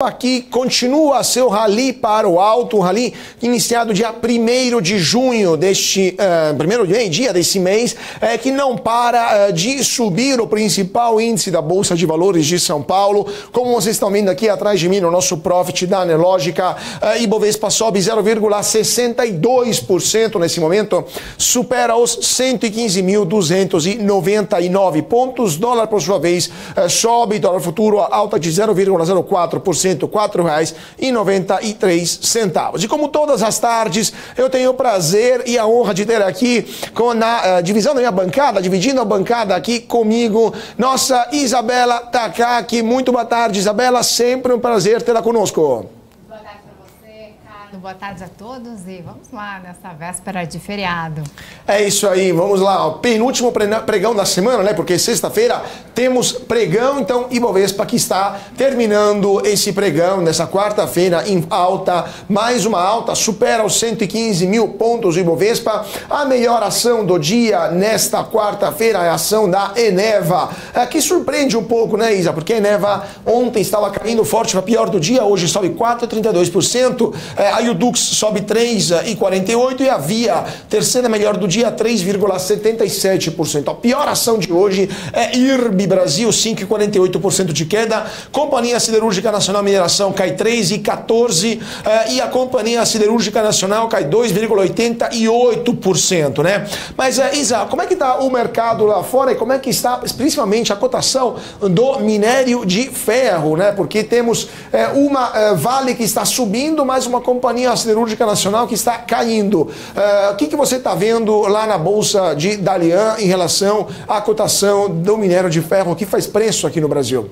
Aqui continua seu rally para o alto, um rally iniciado dia 1º de junho deste, primeiro dia desse mês, que não para de subir o principal índice da Bolsa de Valores de São Paulo. Como vocês estão vendo aqui atrás de mim no nosso Profit da Anelógica, Ibovespa sobe 0,62% nesse momento, supera os 115.299 pontos. Dólar, por sua vez, sobe, dólar futuro alta de 0,04%. R$ 4,93. E como todas as tardes, eu tenho o prazer e a honra de ter aqui com a divisão da minha bancada, dividindo a bancada aqui comigo, nossa Isabela Takaki. Muito boa tarde, Isabela. Sempre um prazer tê-la conosco. Boa tarde para você, Carlos. Boa tarde a todos e vamos lá nessa véspera de feriado. É isso aí, vamos lá. O penúltimo pregão da semana, né? Porque sexta-feira temos pregão, então Ibovespa que está terminando esse pregão nessa quarta-feira em alta, mais uma alta, supera os 115 mil pontos o Ibovespa. A melhor ação do dia nesta quarta-feira é a ação da Eneva, que surpreende um pouco, né, Isa? Porque a Eneva ontem estava caindo forte, foi a pior do dia, hoje sobe 4,32%, a Yudux sobe 3,48% e a Via, terceira melhor do dia, 3,77%. A pior ação de hoje é IRB Brasil, 5,48% de queda. Companhia Siderúrgica Nacional Mineração cai 3,14% e a Companhia Siderúrgica Nacional cai 2,88%, né? Mas, Isa, como é que está o mercado lá fora e como é que está, principalmente, a cotação do minério de ferro, né? Porque temos uma Vale que está subindo, mas uma Companhia Siderúrgica Nacional que está caindo. O que você está vendo lá na Bolsa de Dalian em relação à cotação do minério de ferro que faz preço aqui no Brasil?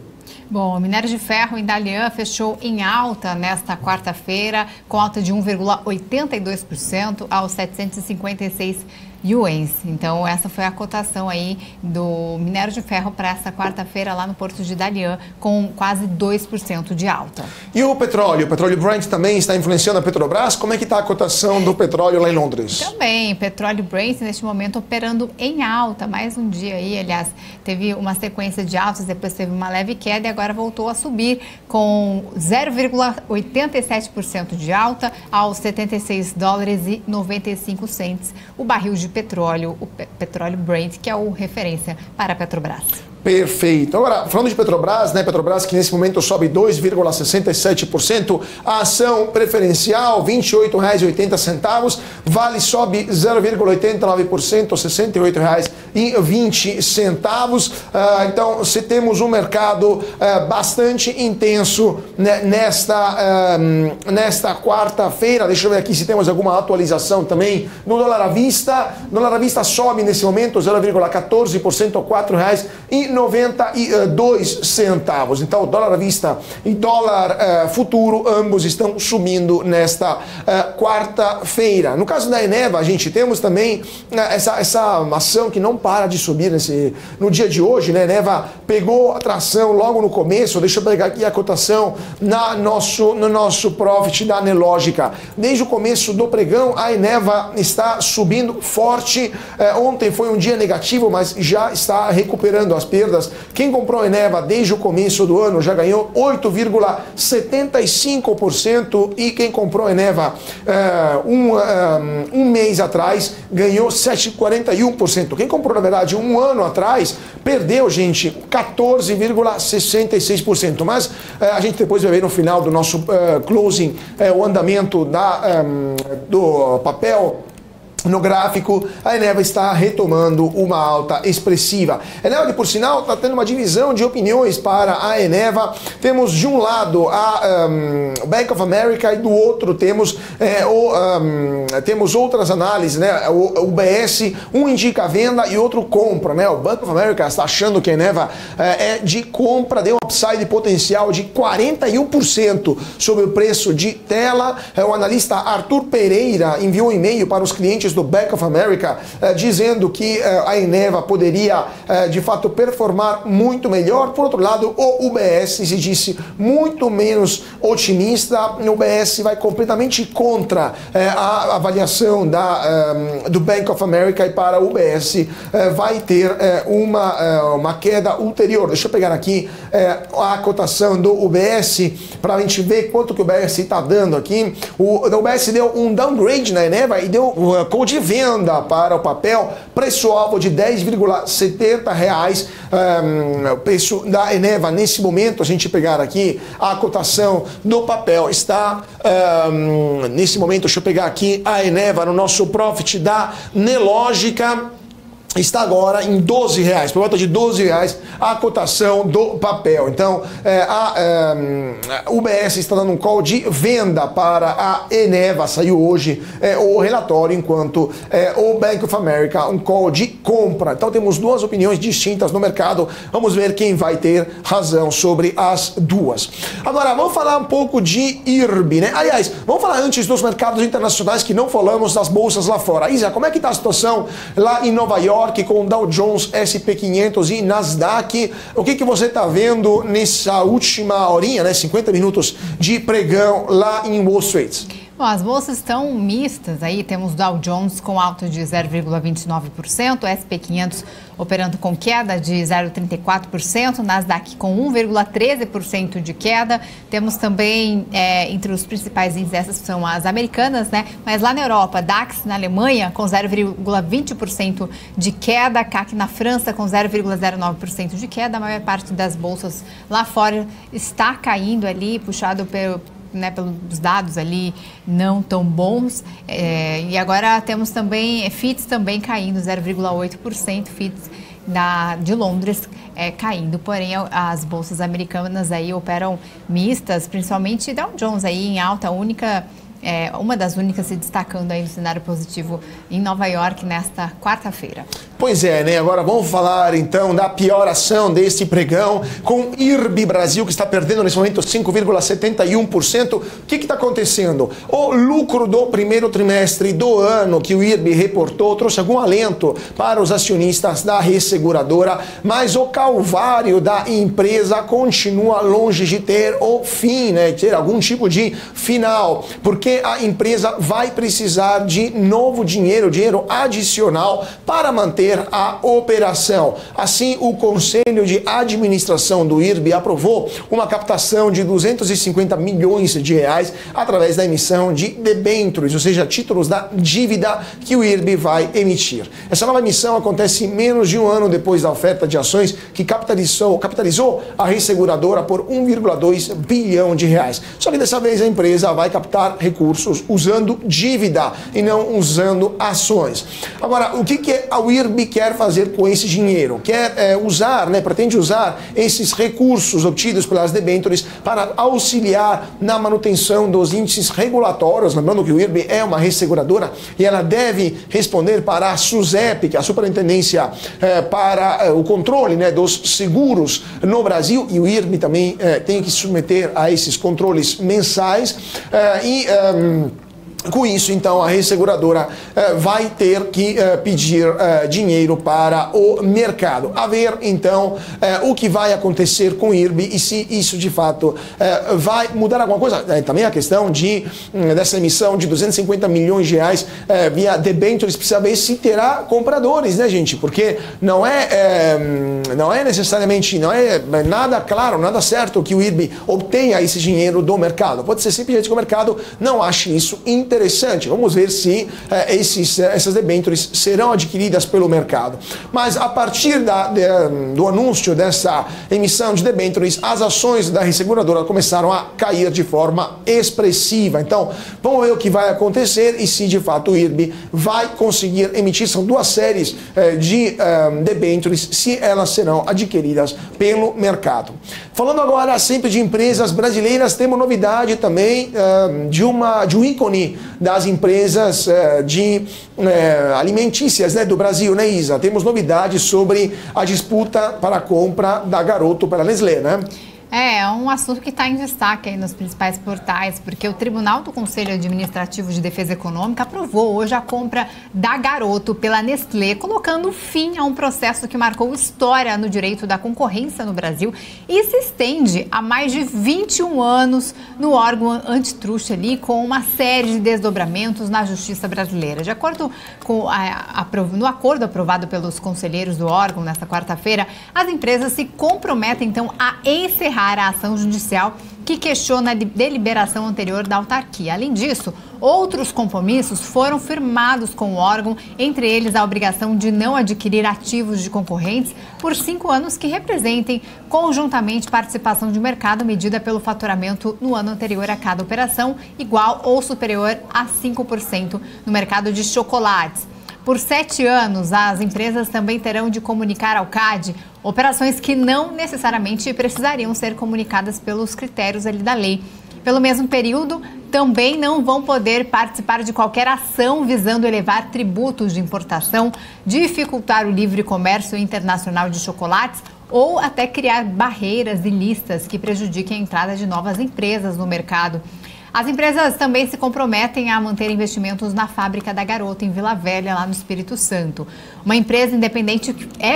Bom, o minério de ferro em Dalian fechou em alta nesta quarta-feira, com alta de 1,82% aos 756 yuans. Então, essa foi a cotação aí do minério de ferro para essa quarta-feira lá no Porto de Dalian, com quase 2% de alta. E o petróleo? O petróleo Brent também está influenciando a Petrobras? Como é que está a cotação do petróleo lá em Londres? Também, petróleo Brent neste momento operando em alta, mais um dia aí, aliás, teve uma sequência de altas, depois teve uma leve queda e agora voltou a subir com 0,87% de alta aos 76 dólares e 95 centes o barril de petróleo, o petróleo Brent, que é o referência para a Petrobras. Perfeito. Agora, falando de Petrobras, né? Petrobras que nesse momento sobe 2,67%, a ação preferencial R$ 28,80, Vale sobe 0,89%, R$ 68,20. Então, se temos um mercado bastante intenso, né, nesta quarta-feira. Deixa eu ver aqui se temos alguma atualização também no dólar à vista. O dólar à vista sobe nesse momento 0,14%, R$ 4,92. Então, o dólar à vista e dólar futuro, ambos estão subindo nesta quarta-feira. No caso da Eneva, a gente temos também essa ação que não para de subir no dia de hoje, né? A Eneva pegou a tração logo no começo. Deixa eu pegar aqui a cotação no nosso Profit da Anelógica. Desde o começo do pregão, a Eneva está subindo forte. Ontem foi um dia negativo, mas já está recuperando as perdas. Quem comprou a Eneva desde o começo do ano já ganhou 8,75% e quem comprou a Eneva um mês atrás ganhou 7,41%. Quem comprou, na verdade, um ano atrás perdeu, gente, 14,66%. Mas a gente depois vai ver no final do nosso closing o andamento do papel. No gráfico, a Eneva está retomando uma alta expressiva. A Eneva, por sinal, está tendo uma divisão de opiniões para a Eneva. Temos de um lado a Bank of America e do outro temos outras análises, né? O UBS, um indica a venda e outro compra, né? O Bank of America está achando que a Eneva é de compra, deu um upside potencial de 41% sobre o preço de tela. O analista Arthur Pereira enviou um e-mail para os clientes do Bank of America, dizendo que a Eneva poderia, de fato, performar muito melhor. Por outro lado, o UBS se disse muito menos otimista. O UBS vai completamente contra a avaliação do Bank of America e para o UBS vai ter uma queda ulterior. Deixa eu pegar aqui a cotação do UBS, para a gente ver quanto que o UBS está dando aqui. O UBS deu um downgrade na Eneva e deu call de venda para o papel, preço-alvo de R$10,70. O preço da Eneva nesse momento, a gente pegar aqui a cotação do papel, está nesse momento, deixa eu pegar aqui a Eneva no nosso profit da Nelógica, está agora em R$12, por volta de R$12 a cotação do papel. Então, a UBS está dando um call de venda para a Eneva, saiu hoje o relatório, enquanto o Bank of America um call de compra. Então, temos duas opiniões distintas no mercado, vamos ver quem vai ter razão sobre as duas. Agora, vamos falar um pouco de IRB, né? Aliás, vamos falar antes dos mercados internacionais, que não falamos das bolsas lá fora. Isa, como é que está a situação lá em Nova York, com Dow Jones, S&P 500 e Nasdaq? O que você está vendo nessa última horinha, né, 50 minutos de pregão lá em Wall Street? Bom, as bolsas estão mistas aí, temos Dow Jones com alta de 0,29%, S&P 500 operando com queda de 0,34%, Nasdaq com 1,13% de queda. Temos também, entre os principais índices, essas são as americanas, né? Mas lá na Europa, DAX na Alemanha com 0,20% de queda, CAC na França com 0,09% de queda. A maior parte das bolsas lá fora está caindo ali, puxado pelos dados ali não tão bons. E agora temos também FTSE também caindo 0,8%, FTSE de Londres caindo, porém as bolsas americanas aí operam mistas, principalmente Dow Jones aí em alta, uma das únicas se destacando aí no cenário positivo em Nova York nesta quarta-feira. Pois é, né? Agora vamos falar então da pioração desse pregão com IRB Brasil, que está perdendo nesse momento 5,71%. O que está acontecendo? O lucro do primeiro trimestre do ano que o IRB reportou trouxe algum alento para os acionistas da resseguradora, mas o calvário da empresa continua longe de ter o fim, né? Ter algum tipo de final, porque a empresa vai precisar de novo dinheiro adicional para manter a operação. Assim, o Conselho de Administração do IRB aprovou uma captação de R$250 milhões através da emissão de debêntures, ou seja, títulos da dívida que o IRB vai emitir. Essa nova emissão acontece menos de um ano depois da oferta de ações que capitalizou a resseguradora por R$1,2 bilhão. Só que dessa vez a empresa vai captar recursos usando dívida e não usando ações. Agora, o que a IRB quer fazer com esse dinheiro? Quer pretende usar esses recursos obtidos pelas debêntures para auxiliar na manutenção dos índices regulatórios. Lembrando que o IRB é uma resseguradora e ela deve responder para a SUSEP, que é a Superintendência para o controle, né, dos seguros no Brasil, e o IRB também tem que se submeter a esses controles mensais com isso, então, a resseguradora vai ter que pedir dinheiro para o mercado. A ver, então, o que vai acontecer com o IRB e se isso, de fato, vai mudar alguma coisa. Também a questão dessa emissão de R$250 milhões via debêntures, precisa ver se terá compradores, né, gente? Porque não é necessariamente, não é nada claro, nada certo que o IRB obtenha esse dinheiro do mercado. Pode ser simplesmente que o mercado não ache isso interessante. Vamos ver se essas debêntures serão adquiridas pelo mercado. Mas a partir do anúncio dessa emissão de debêntures, as ações da resseguradora começaram a cair de forma expressiva. Então, vamos ver o que vai acontecer e se de fato o IRB vai conseguir emitir. São duas séries de debêntures, se elas serão adquiridas pelo mercado. Falando agora sempre de empresas brasileiras, temos novidade também de um ícone das empresas alimentícias, né, do Brasil, né, Isa? Temos novidades sobre a disputa para a compra da Garoto pela Nestlé, né? É um assunto que está em destaque aí nos principais portais, porque o Tribunal do Conselho Administrativo de Defesa Econômica aprovou hoje a compra da Garoto pela Nestlé, colocando fim a um processo que marcou história no direito da concorrência no Brasil e se estende há mais de 21 anos no órgão antitruste ali, com uma série de desdobramentos na justiça brasileira. De acordo com no acordo aprovado pelos conselheiros do órgão nesta quarta-feira, as empresas se comprometem então a encerrar a ação judicial que questiona a deliberação anterior da autarquia. Além disso, outros compromissos foram firmados com o órgão, entre eles a obrigação de não adquirir ativos de concorrentes por 5 anos que representem conjuntamente participação de mercado medida pelo faturamento no ano anterior a cada operação, igual ou superior a 5% no mercado de chocolates. Por 7 anos, as empresas também terão de comunicar ao CAD operações que não necessariamente precisariam ser comunicadas pelos critérios ali da lei. Pelo mesmo período, também não vão poder participar de qualquer ação visando elevar tributos de importação, dificultar o livre comércio internacional de chocolates ou até criar barreiras e listas que prejudiquem a entrada de novas empresas no mercado. As empresas também se comprometem a manter investimentos na fábrica da Garoto, em Vila Velha, lá no Espírito Santo. Uma empresa independente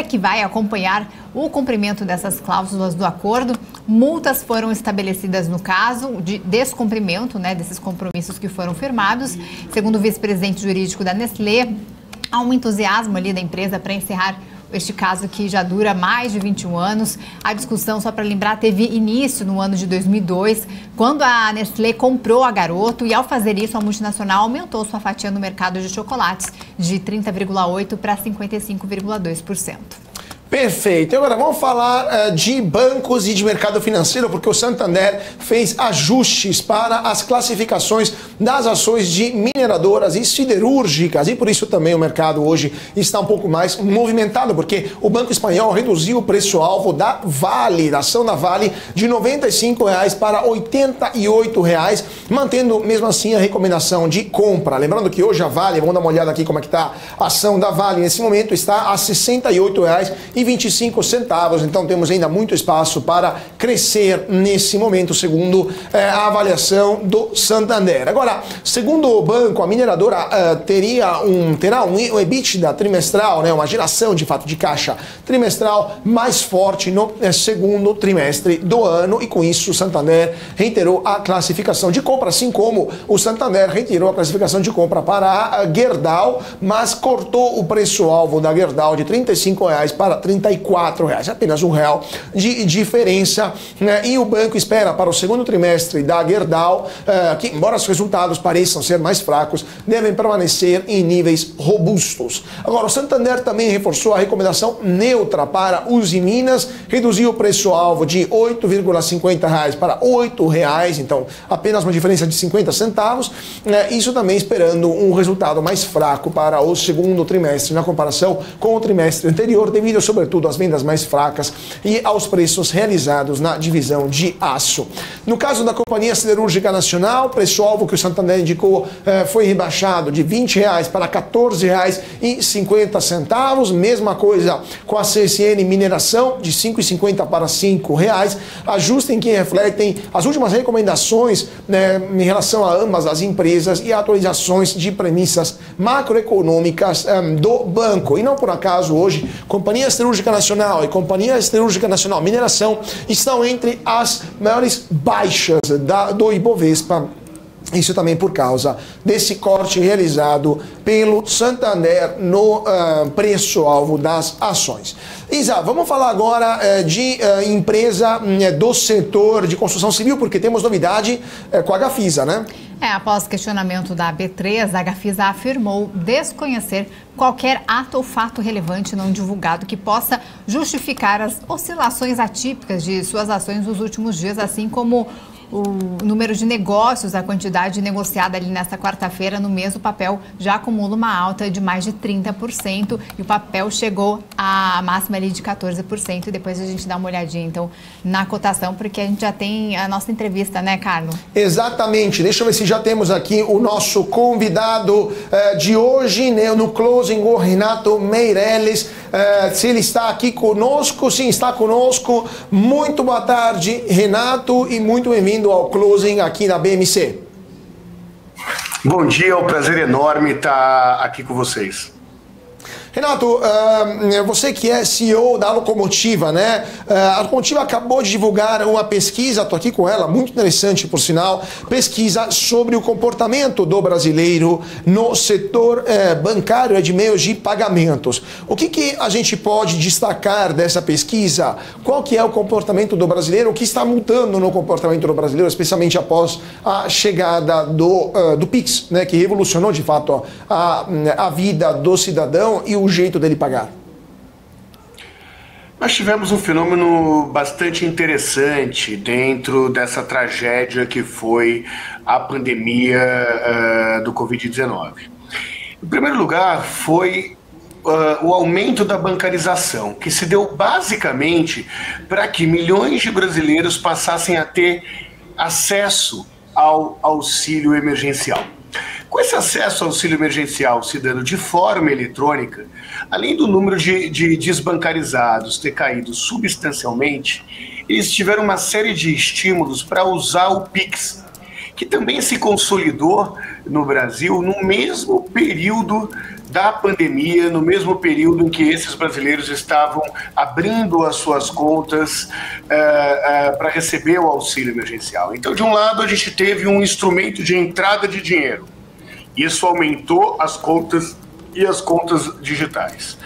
que vai acompanhar o cumprimento dessas cláusulas do acordo. Multas foram estabelecidas no caso de descumprimento, desses compromissos que foram firmados. Segundo o vice-presidente jurídico da Nestlé, há um entusiasmo ali da empresa para encerrar este caso que já dura mais de 21 anos. A discussão, só para lembrar, teve início no ano de 2002, quando a Nestlé comprou a Garoto e, ao fazer isso, a multinacional aumentou sua fatia no mercado de chocolates de 30,8% para 55,2%. Perfeito. Agora vamos falar de bancos e de mercado financeiro, porque o Santander fez ajustes para as classificações das ações de mineradoras e siderúrgicas, e por isso também o mercado hoje está um pouco mais movimentado, porque o Banco Espanhol reduziu o preço-alvo da Vale, da ação da Vale, de R$ 95,00 para R$ 88,00, mantendo mesmo assim a recomendação de compra. Lembrando que hoje a Vale, vamos dar uma olhada aqui como é que está a ação da Vale, nesse momento está a R$ 68,25, então temos ainda muito espaço para crescer nesse momento, segundo a avaliação do Santander. Agora, segundo o banco, a mineradora terá um EBITDA trimestral, uma geração de fato de caixa trimestral mais forte no segundo trimestre do ano, e com isso o Santander reiterou a classificação de compra, assim como o Santander retirou a classificação de compra para a Gerdau, mas cortou o preço-alvo da Gerdau de R$ 35,00 para R$ 34,00, apenas R$1 de diferença, e o banco espera para o segundo trimestre da Gerdau que, embora os resultados pareçam ser mais fracos, devem permanecer em níveis robustos. Agora, o Santander também reforçou a recomendação neutra para Uzi Minas, reduziu o preço-alvo de R$ 8,50 para R$ 8,00, então apenas uma diferença de 50 centavos, isso também esperando um resultado mais fraco para o segundo trimestre na comparação com o trimestre anterior, devido sobretudo às vendas mais fracas e aos preços realizados na divisão de aço. No caso da Companhia Siderúrgica Nacional, o preço-alvo que o Santander indicou foi rebaixado de R$ 20,00 para R$ 14,50, mesma coisa com a CSN Mineração, de R$ 5,50 para R$ 5,00, ajuste em que refletem as últimas recomendações em relação a ambas as empresas e atualizações de premissas macroeconômicas do banco. E não por acaso hoje, Companhia Siderúrgica Nacional e Companhia Siderúrgica Nacional Mineração estão entre as maiores baixas do Ibovespa. Isso também por causa desse corte realizado pelo Santander no preço-alvo das ações. Isa, vamos falar agora de empresa do setor de construção civil, porque temos novidade com a Gafisa, né? Após questionamento da B3, a Gafisa afirmou desconhecer qualquer ato ou fato relevante não divulgado que possa justificar as oscilações atípicas de suas ações nos últimos dias, assim como o número de negócios, a quantidade negociada ali nesta quarta-feira no mês, o papel já acumula uma alta de mais de 30% e o papel chegou à máxima ali de 14%. E depois a gente dá uma olhadinha, então, na cotação, porque a gente já tem a nossa entrevista, né, Carlos? Exatamente. Deixa eu ver se já temos aqui o nosso convidado de hoje, né, no Closing, o Renato Meirelles. Se ele está aqui conosco, sim, está conosco. Muito boa tarde, Renato, e muito bem-vindo ao Closing aqui na BMC. Bom dia, é um prazer enorme estar aqui com vocês. Renato, você que é CEO da Locomotiva, né? A Locomotiva acabou de divulgar uma pesquisa, estou aqui com ela, muito interessante por sinal, pesquisa sobre o comportamento do brasileiro no setor bancário de meios de pagamentos. O que a gente pode destacar dessa pesquisa? Qual que é o comportamento do brasileiro? O que está mudando no comportamento do brasileiro, especialmente após a chegada do Pix, né? Que revolucionou de fato a vida do cidadão e o jeito dele pagar? Nós tivemos um fenômeno bastante interessante dentro dessa tragédia que foi a pandemia do Covid-19. Em primeiro lugar, foi o aumento da bancarização, que se deu basicamente para que milhões de brasileiros passassem a ter acesso ao auxílio emergencial. Com esse acesso ao auxílio emergencial se dando de forma eletrônica, além do número de desbancarizados ter caído substancialmente, eles tiveram uma série de estímulos para usar o Pix, que também se consolidou no Brasil no mesmo período da pandemia, no mesmo período em que esses brasileiros estavam abrindo as suas contas para receber o auxílio emergencial. Então, de um lado, a gente teve um instrumento de entrada de dinheiro. Isso aumentou as contas e as contas digitais.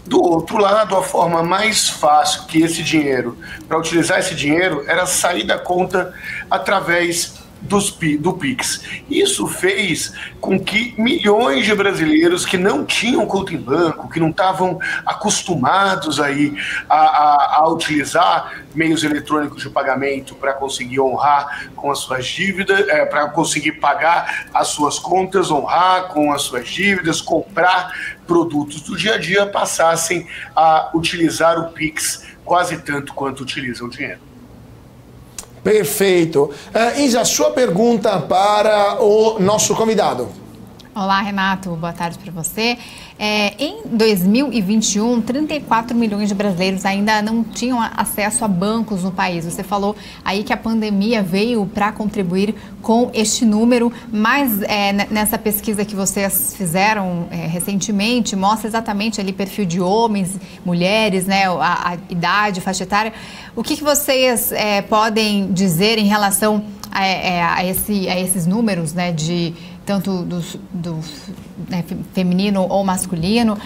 Do outro lado, a forma mais fácil que esse dinheiro, para utilizar esse dinheiro, era sair da conta através do Pix. Isso fez com que milhões de brasileiros que não tinham conta em banco, que não estavam acostumados aí a utilizar meios eletrônicos de pagamento para conseguir honrar com as suas dívidas, para conseguir pagar as suas contas, honrar com as suas dívidas, comprar produtos do dia a dia, passassem a utilizar o Pix quase tanto quanto utilizam o dinheiro. Perfeito. Isa, sua pergunta para o nosso convidado. Olá, Renato. Boa tarde para você. Em 2021, 34 milhões de brasileiros ainda não tinham acesso a bancos no país. Você falou aí que a pandemia veio para contribuir com este número, mas nessa pesquisa que vocês fizeram recentemente, mostra exatamente ali perfil de homens, mulheres, né, a idade, faixa etária. O que vocês podem dizer em relação a esses números, né, de tanto do feminino ou masculino,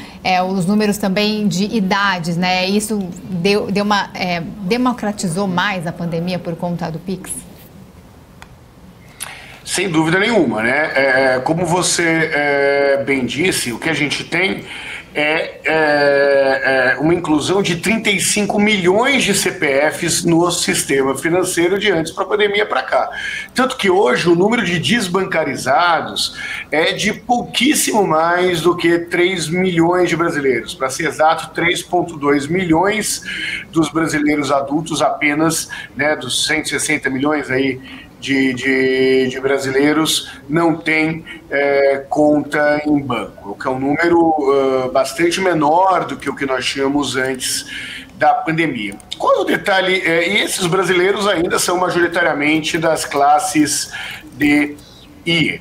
os números também de idades, né? Isso democratizou mais a pandemia por conta do Pix? Sem dúvida nenhuma, né? Como você bem disse, o que a gente tem é uma inclusão de 35 milhões de CPFs no sistema financeiro de antes para a pandemia para cá. Tanto que hoje o número de desbancarizados é de pouquíssimo mais do que 3 milhões de brasileiros. Para ser exato, 3,2 milhões dos brasileiros adultos apenas, né, dos 160 milhões aí de brasileiros não tem conta em banco, o que é um número bastante menor do que o que nós tínhamos antes da pandemia. Qual é o detalhe? Esses brasileiros ainda são majoritariamente das classes D e E.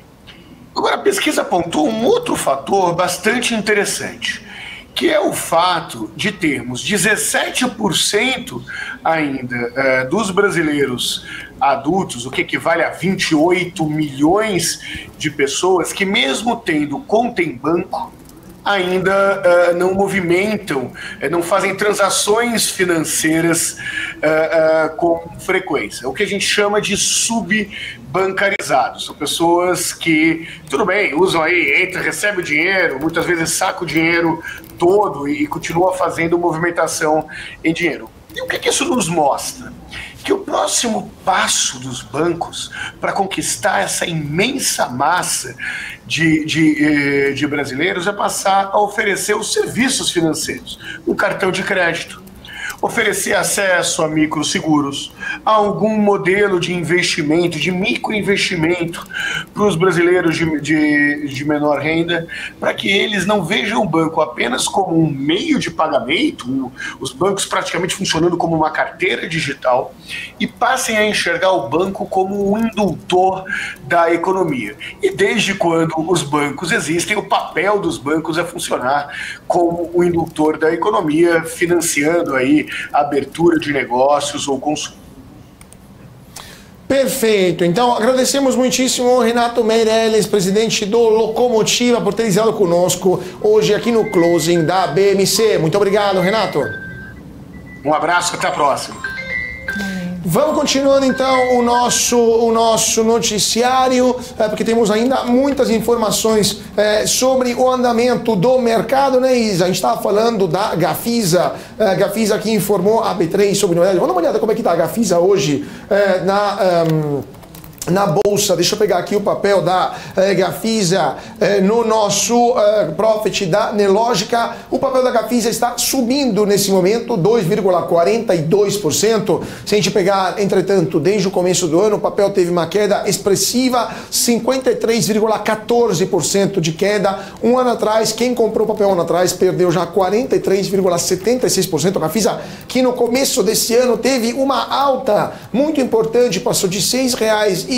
Agora, a pesquisa apontou um outro fator bastante interessante, que é o fato de termos 17% ainda dos brasileiros adultos, o que equivale a 28 milhões de pessoas que, mesmo tendo conta em banco, ainda não movimentam, não fazem transações financeiras com frequência. O que a gente chama de subbancarizados. São pessoas que, tudo bem, usam aí, entra, recebe o dinheiro, muitas vezes saca o dinheiro todo e continua fazendo movimentação em dinheiro. E o que isso nos mostra? que o próximo passo dos bancos para conquistar essa imensa massa de brasileiros é passar a oferecer os serviços financeiros, um cartão de crédito, oferecer acesso a microseguros, a algum modelo de investimento, de microinvestimento para os brasileiros de menor renda, para que eles não vejam o banco apenas como um meio de pagamento, os bancos praticamente funcionando como uma carteira digital, e passem a enxergar o banco como um indutor da economia. E desde quando os bancos existem, o papel dos bancos é funcionar como o indutor da economia, financiando aí abertura de negócios ou consumo. Perfeito. Então, agradecemos muitíssimo ao Renato Meirelles, presidente do Locomotiva, por ter estado conosco hoje aqui no Closing da BMC. Muito obrigado, Renato. Um abraço, até a próxima. Vamos continuando então o nosso noticiário, porque temos ainda muitas informações sobre o andamento do mercado, né, Isa? A gente estava falando da Gafisa, Gafisa que informou a B3 sobre novidades. Vamos dar uma olhada como é que está a Gafisa hoje na bolsa. Deixa eu pegar aqui o papel da Gafisa no nosso profit da Nelogica. O papel da Gafisa está subindo nesse momento 2,42%. Se a gente pegar, entretanto, desde o começo do ano, o papel teve uma queda expressiva, 53,14% de queda. Um ano atrás, quem comprou o papel um ano atrás perdeu já 43,76%. A Gafisa, que no começo desse ano teve uma alta muito importante, passou de R$6,40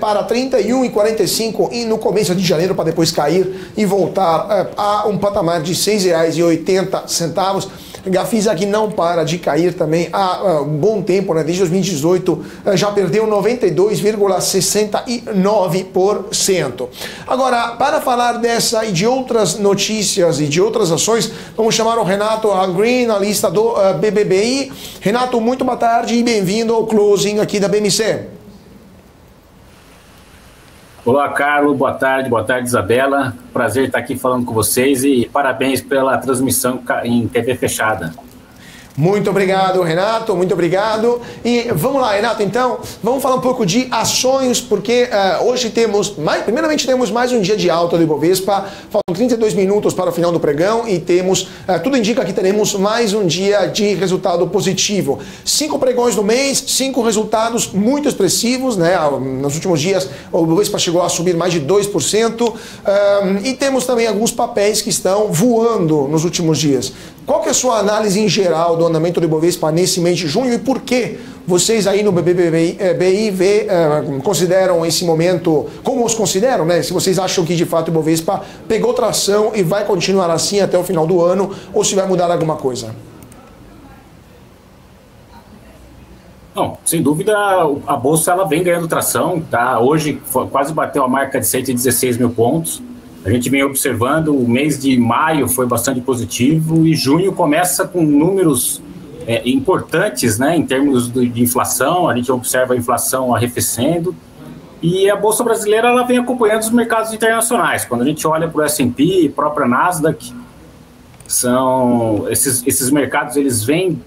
para R$31,45 e no começo de janeiro, para depois cair e voltar a um patamar de R$6,80. Gafisa que não para de cair também há um bom tempo, né? Desde 2018 já perdeu 92,69%. Agora, para falar dessa e de outras notícias e de outras ações, vamos chamar o Renato Green, analista do BBBI. Renato, muito boa tarde e bem-vindo ao Closing aqui da BMC. Olá, Carlos, boa tarde, Isabela. Prazer estar aqui falando com vocês e parabéns pela transmissão em TV fechada. Muito obrigado, Renato, muito obrigado. E vamos lá, Renato, então, vamos falar um pouco de ações, porque hoje primeiramente temos mais um dia de alta do Ibovespa, faltam 32 minutos para o final do pregão e temos, tudo indica que teremos mais um dia de resultado positivo. 5 pregões do mês, 5 resultados muito expressivos, né? Nos últimos dias o Ibovespa chegou a subir mais de 2%, e temos também alguns papéis que estão voando nos últimos dias. Qual que é a sua análise em geral do andamento do Ibovespa nesse mês de junho e por que vocês aí no BBBI consideram esse momento, como os consideram, né? Se vocês acham que de fato o Ibovespa pegou tração e vai continuar assim até o final do ano ou se vai mudar alguma coisa? Não, sem dúvida a Bolsa ela vem ganhando tração, tá? Hoje quase bateu a marca de 116 mil pontos. A gente vem observando, o mês de maio foi bastante positivo e junho começa com números importantes, né, em termos de inflação. A gente observa a inflação arrefecendo e a Bolsa Brasileira ela vem acompanhando os mercados internacionais. Quando a gente olha para o S&P, própria Nasdaq, são esses mercados eles vêm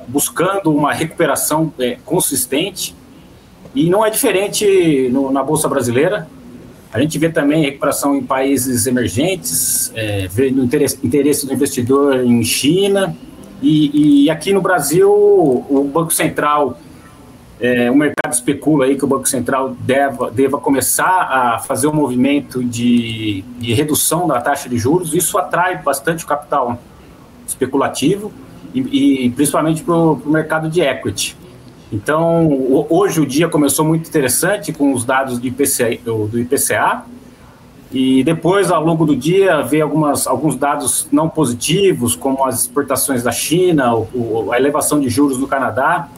buscando uma recuperação consistente e não é diferente na Bolsa Brasileira. A gente vê também recuperação em países emergentes, vê no interesse do investidor em China e aqui no Brasil o Banco Central, o mercado especula aí que o Banco Central deva começar a fazer um movimento de redução da taxa de juros. Isso atrai bastante o capital especulativo e principalmente para o mercado de equity. Então, hoje o dia começou muito interessante com os dados do IPCA e depois, ao longo do dia, veio alguns dados não positivos, como as exportações da China, a elevação de juros no Canadá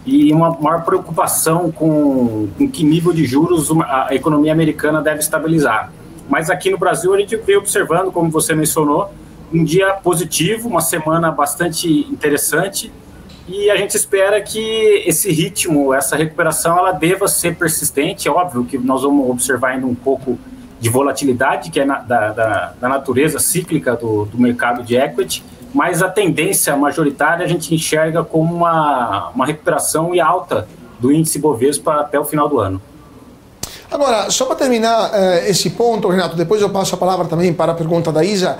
e uma maior preocupação com que nível de juros a economia americana deve estabilizar. Mas aqui no Brasil a gente veio observando, como você mencionou, um dia positivo, uma semana bastante interessante. E a gente espera que esse ritmo, essa recuperação, ela deva ser persistente. É óbvio que nós vamos observar ainda um pouco de volatilidade, que é da natureza cíclica do mercado de equity, mas a tendência majoritária a gente enxerga como uma recuperação e alta do índice Bovespa até o final do ano. Agora, só para terminar esse ponto, Renato, depois eu passo a palavra também para a pergunta da Isa.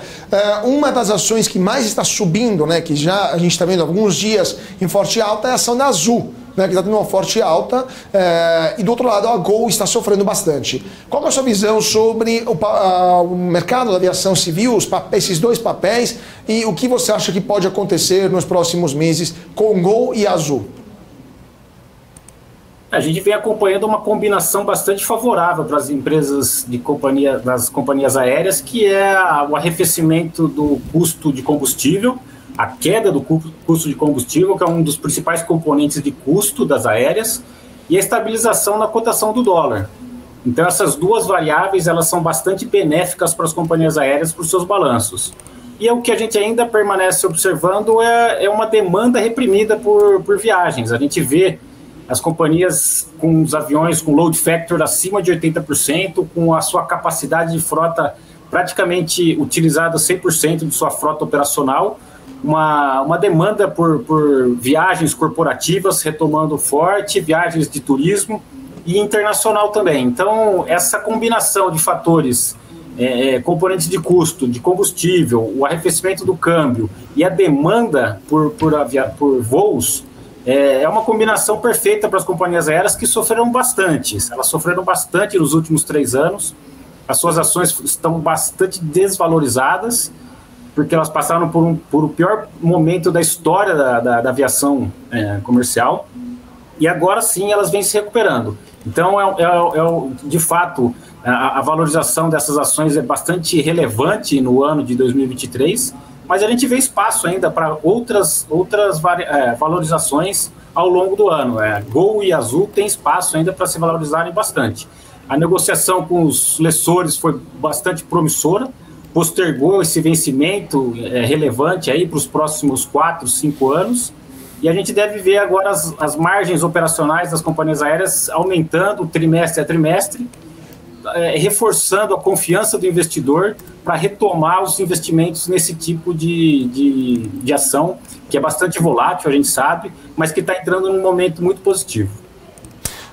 Uma das ações que mais está subindo, né, que já a gente está vendo há alguns dias em forte alta, é a ação da Azul, né, que está tendo uma forte alta, e do outro lado a Gol está sofrendo bastante. Qual é a sua visão sobre o mercado da aviação civil, esses dois papéis, e o que você acha que pode acontecer nos próximos meses com Gol e Azul? A gente vem acompanhando uma combinação bastante favorável para as empresas das companhias aéreas, que é o arrefecimento do custo de combustível, a queda do custo de combustível, que é um dos principais componentes de custo das aéreas, e a estabilização na cotação do dólar. Então, essas duas variáveis elas são bastante benéficas para as companhias aéreas, para os seus balanços. E o que a gente ainda permanece observando é uma demanda reprimida por viagens. A gente vê as companhias com os aviões com load factor acima de 80%, com a sua capacidade de frota praticamente utilizada 100% de sua frota operacional, uma demanda por viagens corporativas retomando forte, viagens de turismo e internacional também. Então, essa combinação de fatores, componentes de custo, de combustível, o arrefecimento do câmbio e a demanda por voos, é uma combinação perfeita para as companhias aéreas que sofreram bastante. Elas sofreram bastante nos últimos 3 anos. As suas ações estão bastante desvalorizadas, porque elas passaram por o pior momento da história da aviação comercial. E agora sim elas vêm se recuperando. Então, de fato, a valorização dessas ações é bastante relevante no ano de 2023, mas a gente vê espaço ainda para outras valorizações ao longo do ano. Gol e Azul tem espaço ainda para se valorizarem bastante. A negociação com os lessores foi bastante promissora, postergou esse vencimento relevante aí para os próximos 4, 5 anos, e a gente deve ver agora as margens operacionais das companhias aéreas aumentando trimestre a trimestre, reforçando a confiança do investidor para retomar os investimentos nesse tipo de ação, que é bastante volátil, a gente sabe, mas que está entrando num momento muito positivo.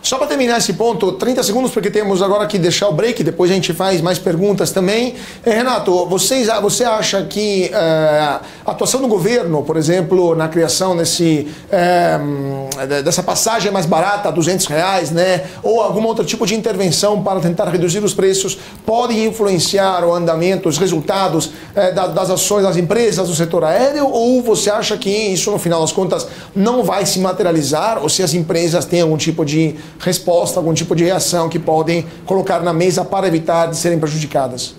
Só para terminar esse ponto, 30 segundos, porque temos agora que deixar o break, depois a gente faz mais perguntas também. Renato, você acha que a atuação do governo, por exemplo, na criação dessa passagem mais barata, R$200, né, ou algum outro tipo de intervenção para tentar reduzir os preços, pode influenciar o andamento, os resultados das ações das empresas do setor aéreo, ou você acha que isso, no final das contas, não vai se materializar, ou se as empresas têm algum tipo de resposta, algum tipo de reação que podem colocar na mesa para evitar de serem prejudicadas?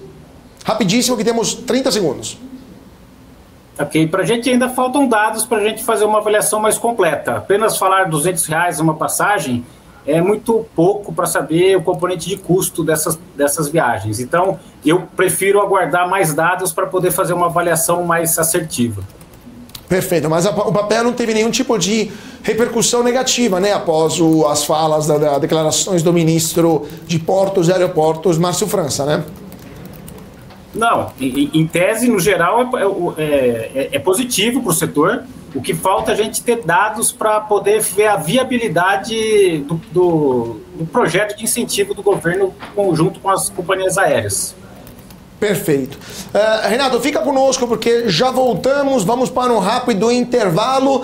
Rapidíssimo, que temos 30 segundos. Ok, para a gente ainda faltam dados para a gente fazer uma avaliação mais completa. Apenas falar R$200 uma passagem é muito pouco para saber o componente de custo dessas viagens. Então, eu prefiro aguardar mais dados para poder fazer uma avaliação mais assertiva. Perfeito, mas o papel não teve nenhum tipo de repercussão negativa, né, após as falas, das declarações do ministro de Portos e Aeroportos, Márcio França, né? Não, em tese, no geral, é positivo para o setor. O que falta é a gente ter dados para poder ver a viabilidade do projeto de incentivo do governo conjunto com as companhias aéreas. Perfeito. Renato, fica conosco porque já voltamos, vamos para um rápido intervalo.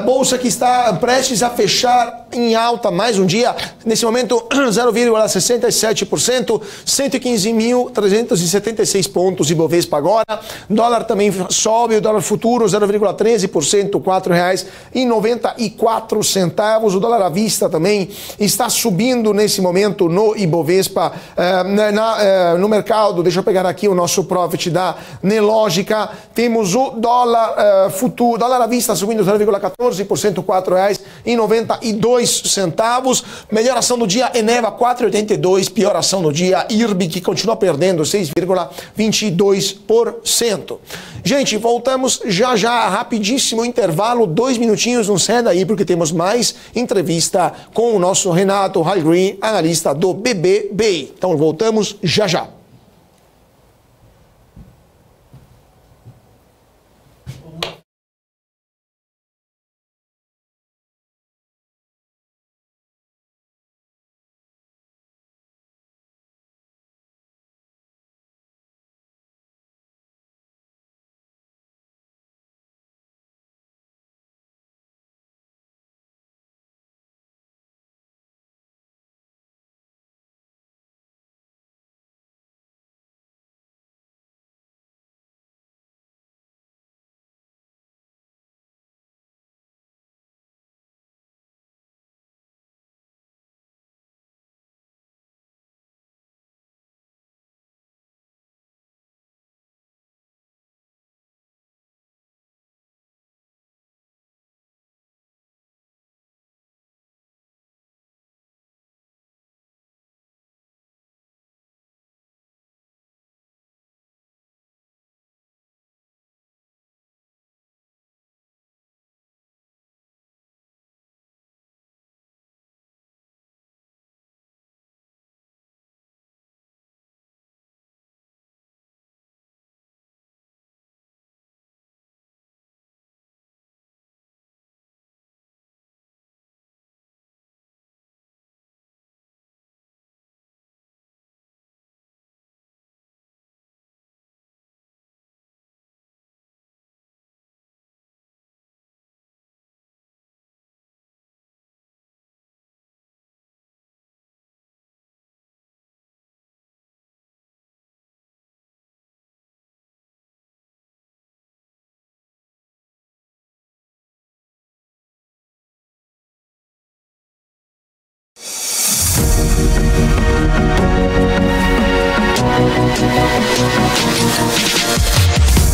Bolsa que está prestes a fechar em alta mais um dia, nesse momento 0,67%, 115.376 pontos de Bovespa agora. Dólar também sobe, o dólar futuro 0,13%, R$4,94. O dólar à vista também está subindo nesse momento no Ibovespa, no mercado. Deixa eu pegar aqui o nosso profit da Nelógica. Temos o dólar futuro, dólar à vista subindo 0,14%, R$4,92. Melhor ação do dia, Eneva 4,82. Pior ação do dia, IRB, que continua perdendo 6,22%. Gente, voltamos já, rapidíssimo intervalo, 2 minutinhos, não sai daí, porque temos mais entrevista com o nosso Renato Hallgren, analista do BBBI. Então voltamos já.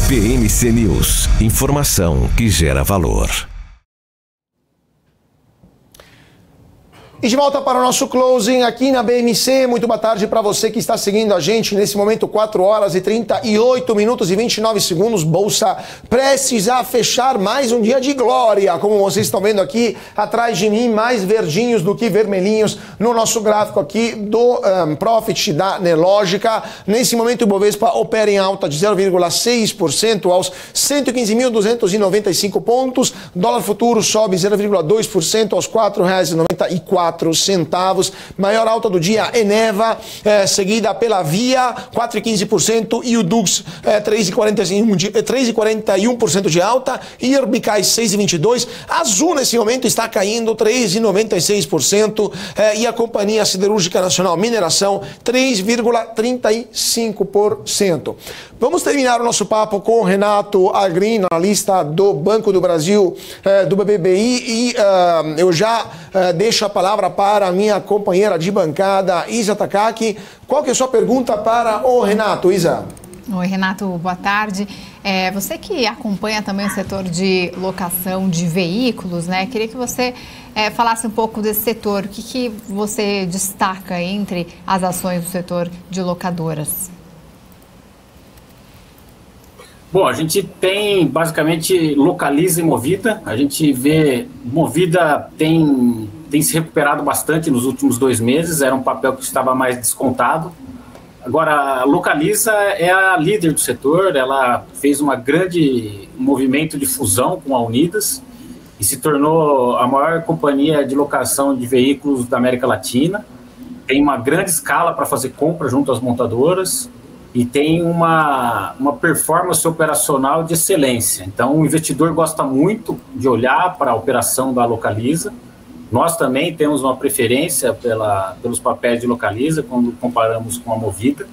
BMC News, informação que gera valor. E de volta para o nosso closing aqui na BMC. Muito boa tarde para você que está seguindo a gente nesse momento, 4 horas e 38 minutos e 29 segundos. Bolsa prestes a fechar mais um dia de glória. Como vocês estão vendo aqui atrás de mim, mais verdinhos do que vermelhinhos no nosso gráfico aqui do Profit da Nelogica. Nesse momento o Ibovespa opera em alta de 0,6% aos 115.295 pontos. Dólar futuro sobe 0,2% aos R$ 4,94. Maior alta do dia, Eneva, seguida pela Via, 4,15%, e o Dux, 3,41% de alta, IRB cai 6,22%, Azul nesse momento está caindo 3,96%, e a Companhia Siderúrgica Nacional Mineração, 3,35%. Vamos terminar o nosso papo com o Renato Agrin, analista do Banco do Brasil, do BBBI, e eu já deixo a palavra para a minha companheira de bancada, Isa Takaki. Qual que é a sua pergunta para o Renato, Isa? Oi, Renato, boa tarde. Você que acompanha também o setor de locação de veículos, né? Queria que você falasse um pouco desse setor. O que você destaca entre as ações do setor de locadoras? Bom, a gente tem basicamente Localiza e Movida. A gente vê Movida tem se recuperado bastante nos últimos 2 meses, era um papel que estava mais descontado. Agora, a Localiza é a líder do setor, ela fez um grande movimento de fusão com a Unidas e se tornou a maior companhia de locação de veículos da América Latina. Tem uma grande escala para fazer compra junto às montadoras e tem uma performance operacional de excelência. Então, o investidor gosta muito de olhar para a operação da Localiza. Nós também temos uma preferência pelos papéis de Localiza quando comparamos com a Movida.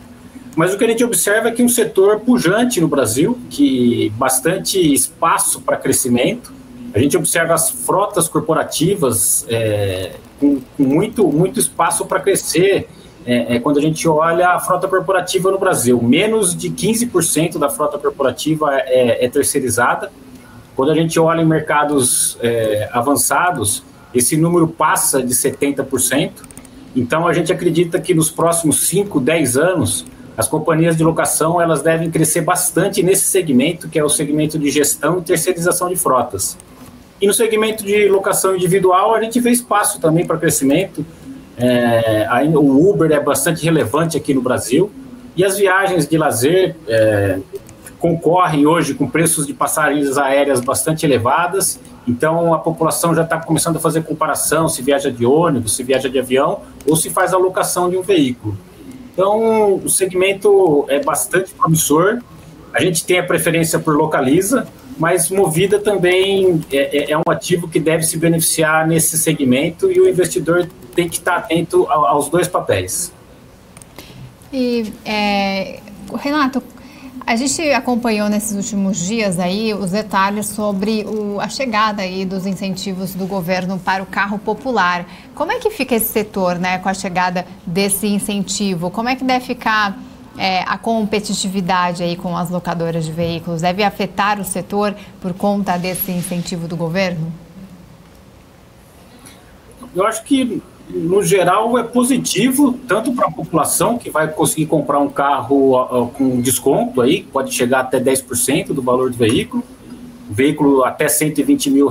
Mas o que a gente observa é que um setor pujante no Brasil, que bastante espaço para crescimento. A gente observa as frotas corporativas com muito espaço para crescer. Quando a gente olha a frota corporativa no Brasil, menos de 15% da frota corporativa é terceirizada. Quando a gente olha em mercados avançados, esse número passa de 70%. Então, a gente acredita que nos próximos 5, 10 anos, as companhias de locação elas devem crescer bastante nesse segmento, que é o segmento de gestão e terceirização de frotas. E no segmento de locação individual, a gente vê espaço também para crescimento. O Uber é bastante relevante aqui no Brasil. E as viagens de lazer concorrem hoje com preços de passagens aéreas bastante elevadas. Então, a população já está começando a fazer comparação se viaja de ônibus, se viaja de avião ou se faz a locação de um veículo. Então, o segmento é bastante promissor. A gente tem a preferência por Localiza, mas Movida também é um ativo que deve se beneficiar nesse segmento e o investidor tem que estar atento aos 2 papéis. E, Renato, a gente acompanhou nesses últimos dias aí os detalhes sobre a chegada aí dos incentivos do governo para o carro popular. Como é que fica esse setor, né, com a chegada desse incentivo? Como é que deve ficar a competitividade aí com as locadoras de veículos? Deve afetar o setor por conta desse incentivo do governo? Eu acho que, no geral, é positivo, tanto para a população, que vai conseguir comprar um carro com desconto, aí, pode chegar até 10% do valor do veículo até R$120 mil,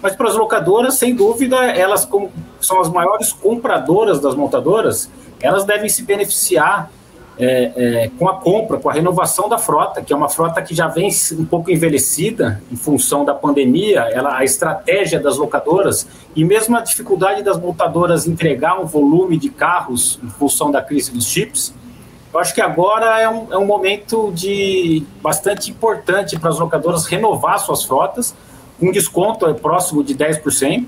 mas para as locadoras, sem dúvida, elas como são as maiores compradoras das montadoras, elas devem se beneficiar com a compra, com a renovação da frota, que é uma frota que já vem um pouco envelhecida em função da pandemia, a estratégia das locadoras e mesmo a dificuldade das montadoras entregar um volume de carros em função da crise dos chips. Eu acho que agora é um momento bastante importante para as locadoras renovar suas frotas, com desconto próximo de 10%.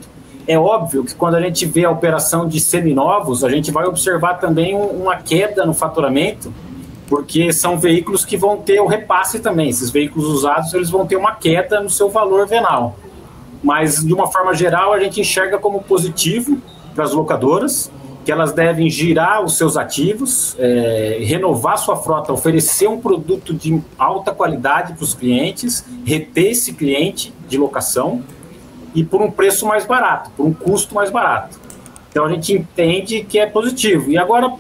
É óbvio que quando a gente vê a operação de seminovos, a gente vai observar também uma queda no faturamento, porque são veículos que vão ter o repasse também. Esses veículos usados eles vão ter uma queda no seu valor venal. Mas, de uma forma geral, a gente enxerga como positivo para as locadoras que elas devem girar os seus ativos, renovar sua frota, oferecer um produto de alta qualidade para os clientes, reter esse cliente de locação e por um preço mais barato, por um custo mais barato. Então a gente entende que é positivo. E agora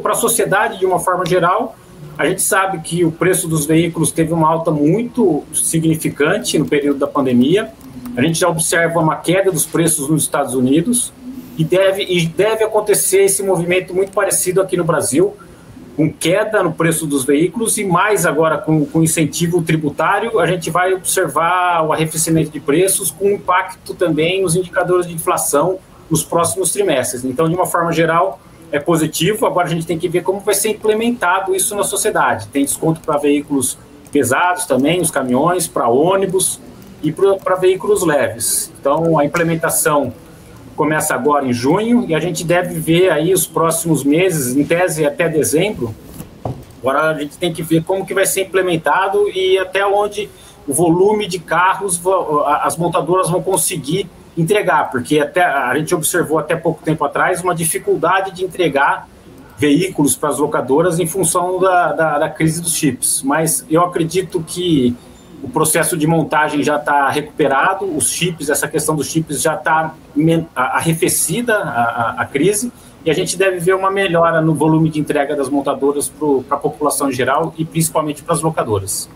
para a sociedade, de uma forma geral, a gente sabe que o preço dos veículos teve uma alta muito significante no período da pandemia. A gente já observa uma queda dos preços nos Estados Unidos e deve acontecer esse movimento muito parecido aqui no Brasil, com queda no preço dos veículos e mais agora com incentivo tributário, a gente vai observar o arrefecimento de preços com impacto também nos indicadores de inflação nos próximos trimestres. Então, de uma forma geral, é positivo. Agora a gente tem que ver como vai ser implementado isso na sociedade. Tem desconto para veículos pesados também, os caminhões, para ônibus e para veículos leves. Então, a implementação começa agora em junho e a gente deve ver aí os próximos meses, em tese até dezembro. Agora a gente tem que ver como que vai ser implementado e até onde o volume de carros as montadoras vão conseguir entregar, porque até a gente observou até pouco tempo atrás uma dificuldade de entregar veículos para as locadoras em função da crise dos chips. Mas eu acredito que o processo de montagem já está recuperado, os chips, essa questão dos chips já está arrefecida a crise, e a gente deve ver uma melhora no volume de entrega das montadoras para a população em geral e principalmente para as locadoras.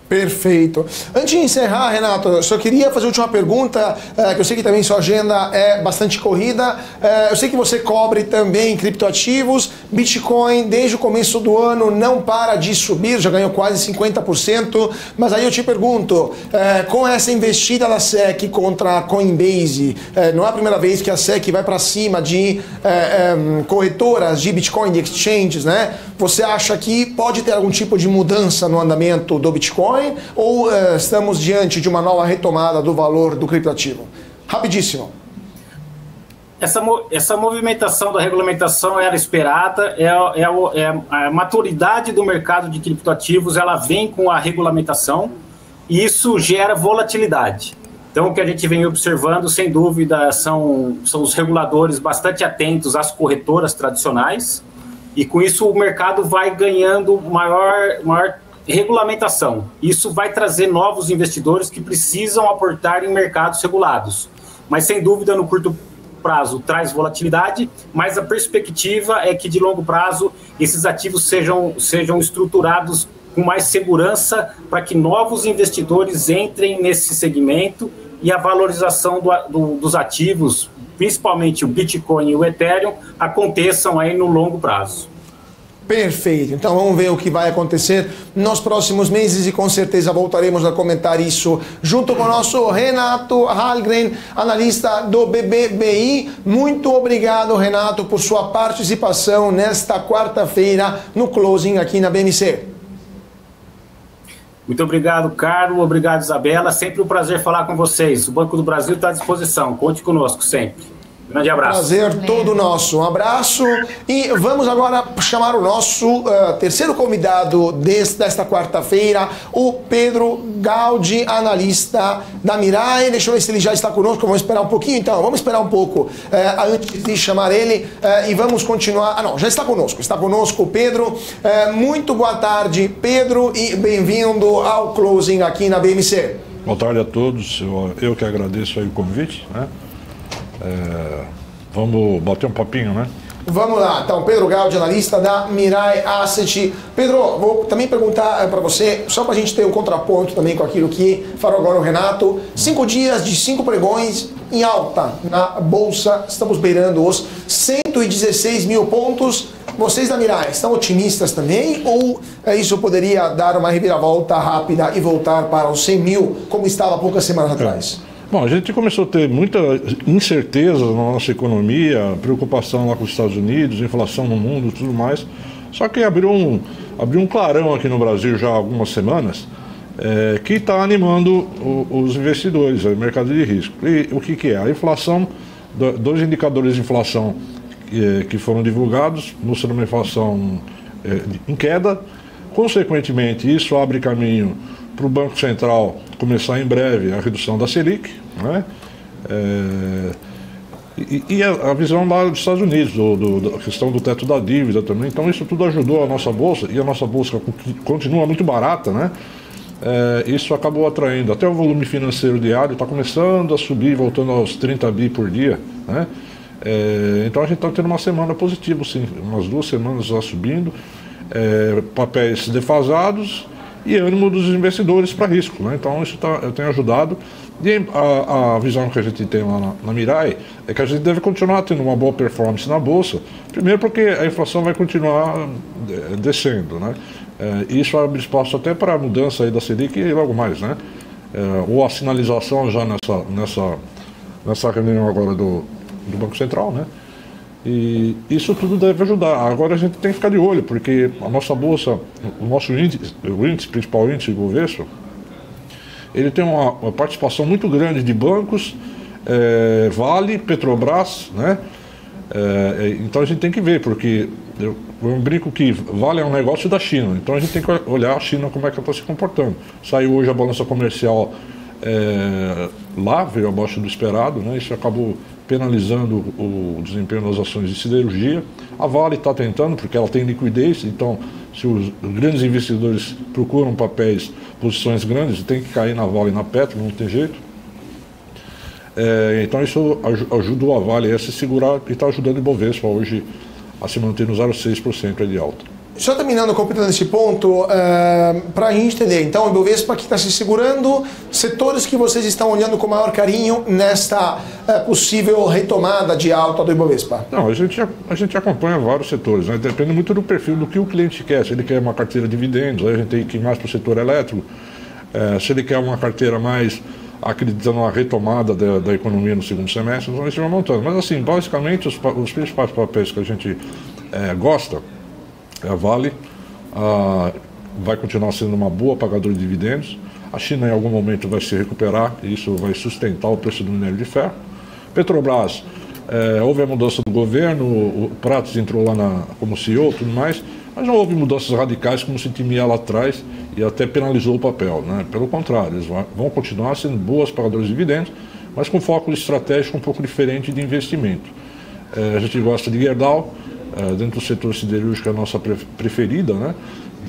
Perfeito. Antes de encerrar, Renato, eu só queria fazer a última pergunta, que eu sei que também sua agenda é bastante corrida. Eu sei que você cobre também criptoativos. Bitcoin, desde o começo do ano, não para de subir, já ganhou quase 50%. Mas aí eu te pergunto, com essa investida da SEC contra a Coinbase, não é a primeira vez que a SEC vai para cima de corretoras de Bitcoin, de exchanges, né? Você acha que pode ter algum tipo de mudança no andamento do Bitcoin? Ou estamos diante de uma nova retomada do valor do criptoativo? Rapidíssimo. Essa movimentação da regulamentação era esperada, a maturidade do mercado de criptoativos, ela vem com a regulamentação e isso gera volatilidade. Então, o que a gente vem observando, sem dúvida, são os reguladores bastante atentos às corretoras tradicionais e com isso o mercado vai ganhando maior regulamentação. Isso vai trazer novos investidores que precisam aportar em mercados regulados. Mas, sem dúvida, no curto prazo traz volatilidade, mas a perspectiva é que, de longo prazo, esses ativos sejam estruturados com mais segurança para que novos investidores entrem nesse segmento e a valorização dos ativos, principalmente o Bitcoin e o Ethereum, aconteçam aí no longo prazo. Perfeito, então vamos ver o que vai acontecer nos próximos meses e com certeza voltaremos a comentar isso junto com o nosso Renato Hallgren, analista do BBBI. Muito obrigado, Renato, por sua participação nesta quarta-feira no Closing aqui na BMC. Muito obrigado, Carlos, obrigado, Isabela, sempre um prazer falar com vocês. O Banco do Brasil está à disposição, conte conosco sempre. Grande abraço. Prazer todo nosso. Um abraço. E vamos agora chamar o nosso terceiro convidado desta quarta-feira, o Pedro Gaudi, analista da Mirai. Deixa eu ver se ele já está conosco. Vamos esperar um pouquinho, então. Vamos esperar um pouco antes de chamar ele e vamos continuar. Ah, não, já está conosco. Está conosco o Pedro. Muito boa tarde, Pedro, e bem-vindo ao Closing aqui na BMC. Boa tarde a todos. Eu que agradeço aí o convite, né? Vamos bater um papinho, né? Vamos lá, então, Pedro Gaudi, analista da Mirai Asset. Pedro, vou também perguntar para você, só para a gente ter um contraponto também com aquilo que falou agora o Renato. 5 dias de 5 pregões em alta na Bolsa, estamos beirando os 116 mil pontos. Vocês da Mirai estão otimistas também ou isso poderia dar uma reviravolta rápida e voltar para os 100 mil, como estava há poucas semanas atrás? Bom, a gente começou a ter muita incerteza na nossa economia, preocupação lá com os Estados Unidos, inflação no mundo e tudo mais. Só que abriu um clarão aqui no Brasil já há algumas semanas que está animando os investidores, o mercado de risco. E o que é? A inflação, dois indicadores de inflação que foram divulgados, mostrando uma inflação em queda. Consequentemente, isso abre caminho para o Banco Central começar em breve a redução da Selic, né? E a visão lá dos Estados Unidos, da questão do teto da dívida também. Então isso tudo ajudou a nossa Bolsa, e a nossa Bolsa continua muito barata, né? Isso acabou atraindo. Até o volume financeiro diário está começando a subir, voltando aos 30 bi por dia, né? Então a gente está tendo uma semana positiva, sim, umas 2 semanas já subindo, papéis defasados e ânimo dos investidores para risco, né? Então isso tem ajudado. E a visão que a gente tem lá na Mirai é que a gente deve continuar tendo uma boa performance na Bolsa, primeiro porque a inflação vai continuar descendo, né? Isso abre espaço até para a mudança aí da Selic e logo mais, né? Ou a sinalização já nessa reunião agora do Banco Central, né? E isso tudo deve ajudar. Agora a gente tem que ficar de olho, porque a nossa Bolsa, o nosso índice, principal índice, o Bovespa, ele tem uma participação muito grande de bancos, Vale, Petrobras, né? Então a gente tem que ver, porque eu brinco que Vale é um negócio da China, então a gente tem que olhar a China como é que ela está se comportando. Saiu hoje a balança comercial lá, veio abaixo do esperado, né? Isso acabou penalizando o desempenho das ações de siderurgia. A Vale está tentando, porque ela tem liquidez, então se os grandes investidores procuram papéis, posições grandes, tem que cair na Vale e na Petro, não tem jeito. Então isso ajudou a Vale a se segurar e está ajudando o Ibovespa hoje a se manter no 0,6% de alta. Só terminando, completando esse ponto, para a gente entender, então, o Ibovespa que está se segurando, setores que vocês estão olhando com maior carinho nesta possível retomada de alta do Ibovespa? Não, a gente acompanha vários setores, né? Depende muito do perfil do que o cliente quer. Se ele quer uma carteira de dividendos, aí a gente tem que ir mais para o setor elétrico. Se ele quer uma carteira mais acreditando na retomada da economia no segundo semestre, então a gente vai montando. Mas assim, basicamente, os principais papéis que a gente gosta, a Vale vai continuar sendo uma boa pagadora de dividendos. A China em algum momento vai se recuperar e isso vai sustentar o preço do minério de ferro. Petrobras, houve a mudança do governo, o Prates entrou lá como CEO e tudo mais, mas não houve mudanças radicais como se temia lá atrás e até penalizou o papel, né? Pelo contrário, eles vão continuar sendo boas pagadoras de dividendos, mas com foco estratégico um pouco diferente de investimento. A gente gosta de Gerdau, dentro do setor siderúrgico é a nossa preferida, né?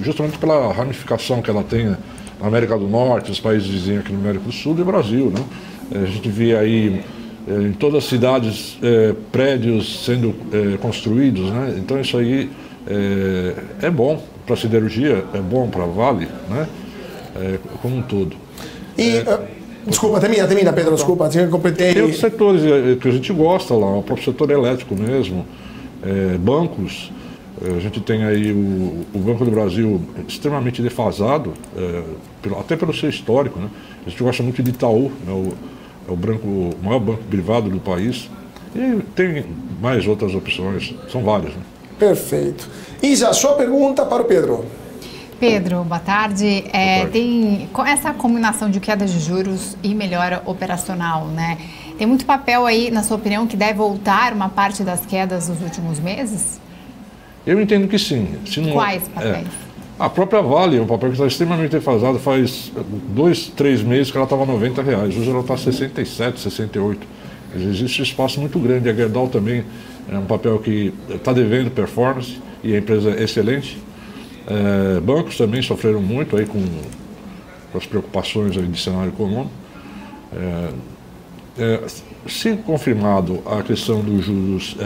Justamente pela ramificação que ela tem na América do Norte, os países vizinhos aqui no América do Sul e Brasil, né? A gente vê aí em todas as cidades prédios sendo construídos, né? Então isso aí é bom para a siderurgia, é bom para a Vale, né? Como um todo. Desculpa, termina, Pedro, desculpa, tinha que completar. Tem outros setores que a gente gosta lá, o próprio setor elétrico mesmo, bancos. A gente tem aí o Banco do Brasil extremamente defasado, até pelo seu histórico, né? A gente gosta muito de Itaú, né? O maior banco privado do país. E tem mais outras opções, são várias, né? Perfeito. Isa, sua pergunta para o Pedro. Pedro, boa tarde. Tem essa combinação de queda de juros e melhora operacional, né? Tem muito papel aí, na sua opinião, que deve voltar uma parte das quedas dos últimos meses? Eu entendo que sim. Quais papéis? A própria Vale é um papel que está extremamente defasado. Faz 2, 3 meses que ela estava R$ 90. Hoje ela está 67, 68. Existe um espaço muito grande. A Gerdau também é um papel que está devendo performance e a empresa é excelente. Bancos também sofreram muito aí com as preocupações aí de cenário econômico. Se confirmado a questão dos juros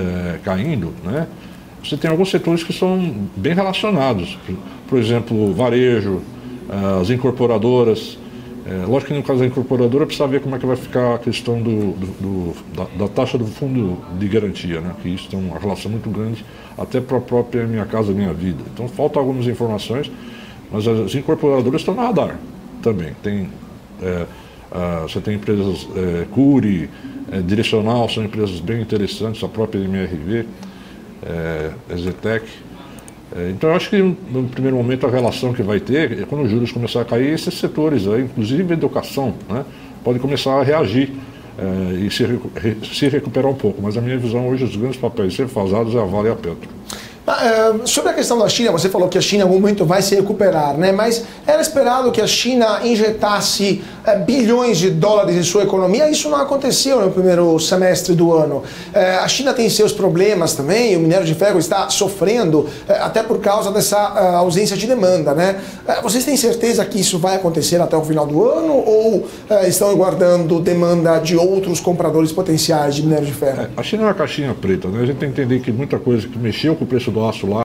caindo, né, você tem alguns setores que são bem relacionados. Por exemplo, varejo, as incorporadoras. Lógico que no caso da incorporadora precisa ver como é que vai ficar a questão da taxa do fundo de garantia, né? Que isso tem uma relação muito grande até para a própria Minha Casa Minha Vida. Então faltam algumas informações, mas as incorporadoras estão no radar também. Você tem empresas Cury, Direcional, são empresas bem interessantes, a própria MRV, Zetec. Então eu acho que no primeiro momento a relação que vai ter, quando os juros começarem a cair, esses setores aí, inclusive a educação, né, podem começar a reagir e se recuperar um pouco. Mas a minha visão hoje, os grandes papéis defasados é a Vale e a Petro. Sobre a questão da China, você falou que a China em algum momento vai se recuperar, né? Mas era esperado que a China injetasse bilhões de dólares em sua economia. Isso não aconteceu no primeiro semestre do ano. A China tem seus problemas também, o minério de ferro está sofrendo, até por causa dessa ausência de demanda, né? Vocês têm certeza que isso vai acontecer até o final do ano ou estão aguardando demanda de outros compradores potenciais de minério de ferro? A China é uma caixinha preta, né? A gente tem que entender que muita coisa que mexeu com o preço do aço lá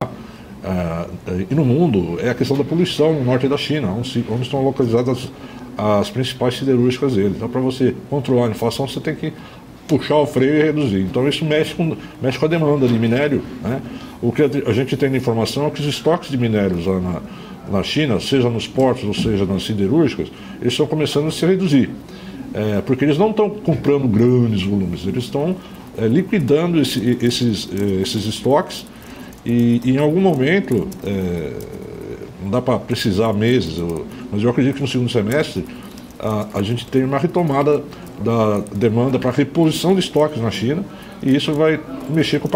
e no mundo é a questão da poluição no norte da China, onde estão localizadas as principais siderúrgicas deles. Então, para você controlar a inflação, você tem que puxar o freio e reduzir. Então, isso mexe com a demanda de minério, né? O que a gente tem de informação é que os estoques de minérios lá na China, seja nos portos ou seja nas siderúrgicas, eles estão começando a se reduzir. Porque eles não estão comprando grandes volumes, eles estão liquidando esses estoques e em algum momento, não dá para precisar meses, mas eu acredito que no segundo semestre a gente tem uma retomada da demanda para reposição de estoques na China e isso vai mexer com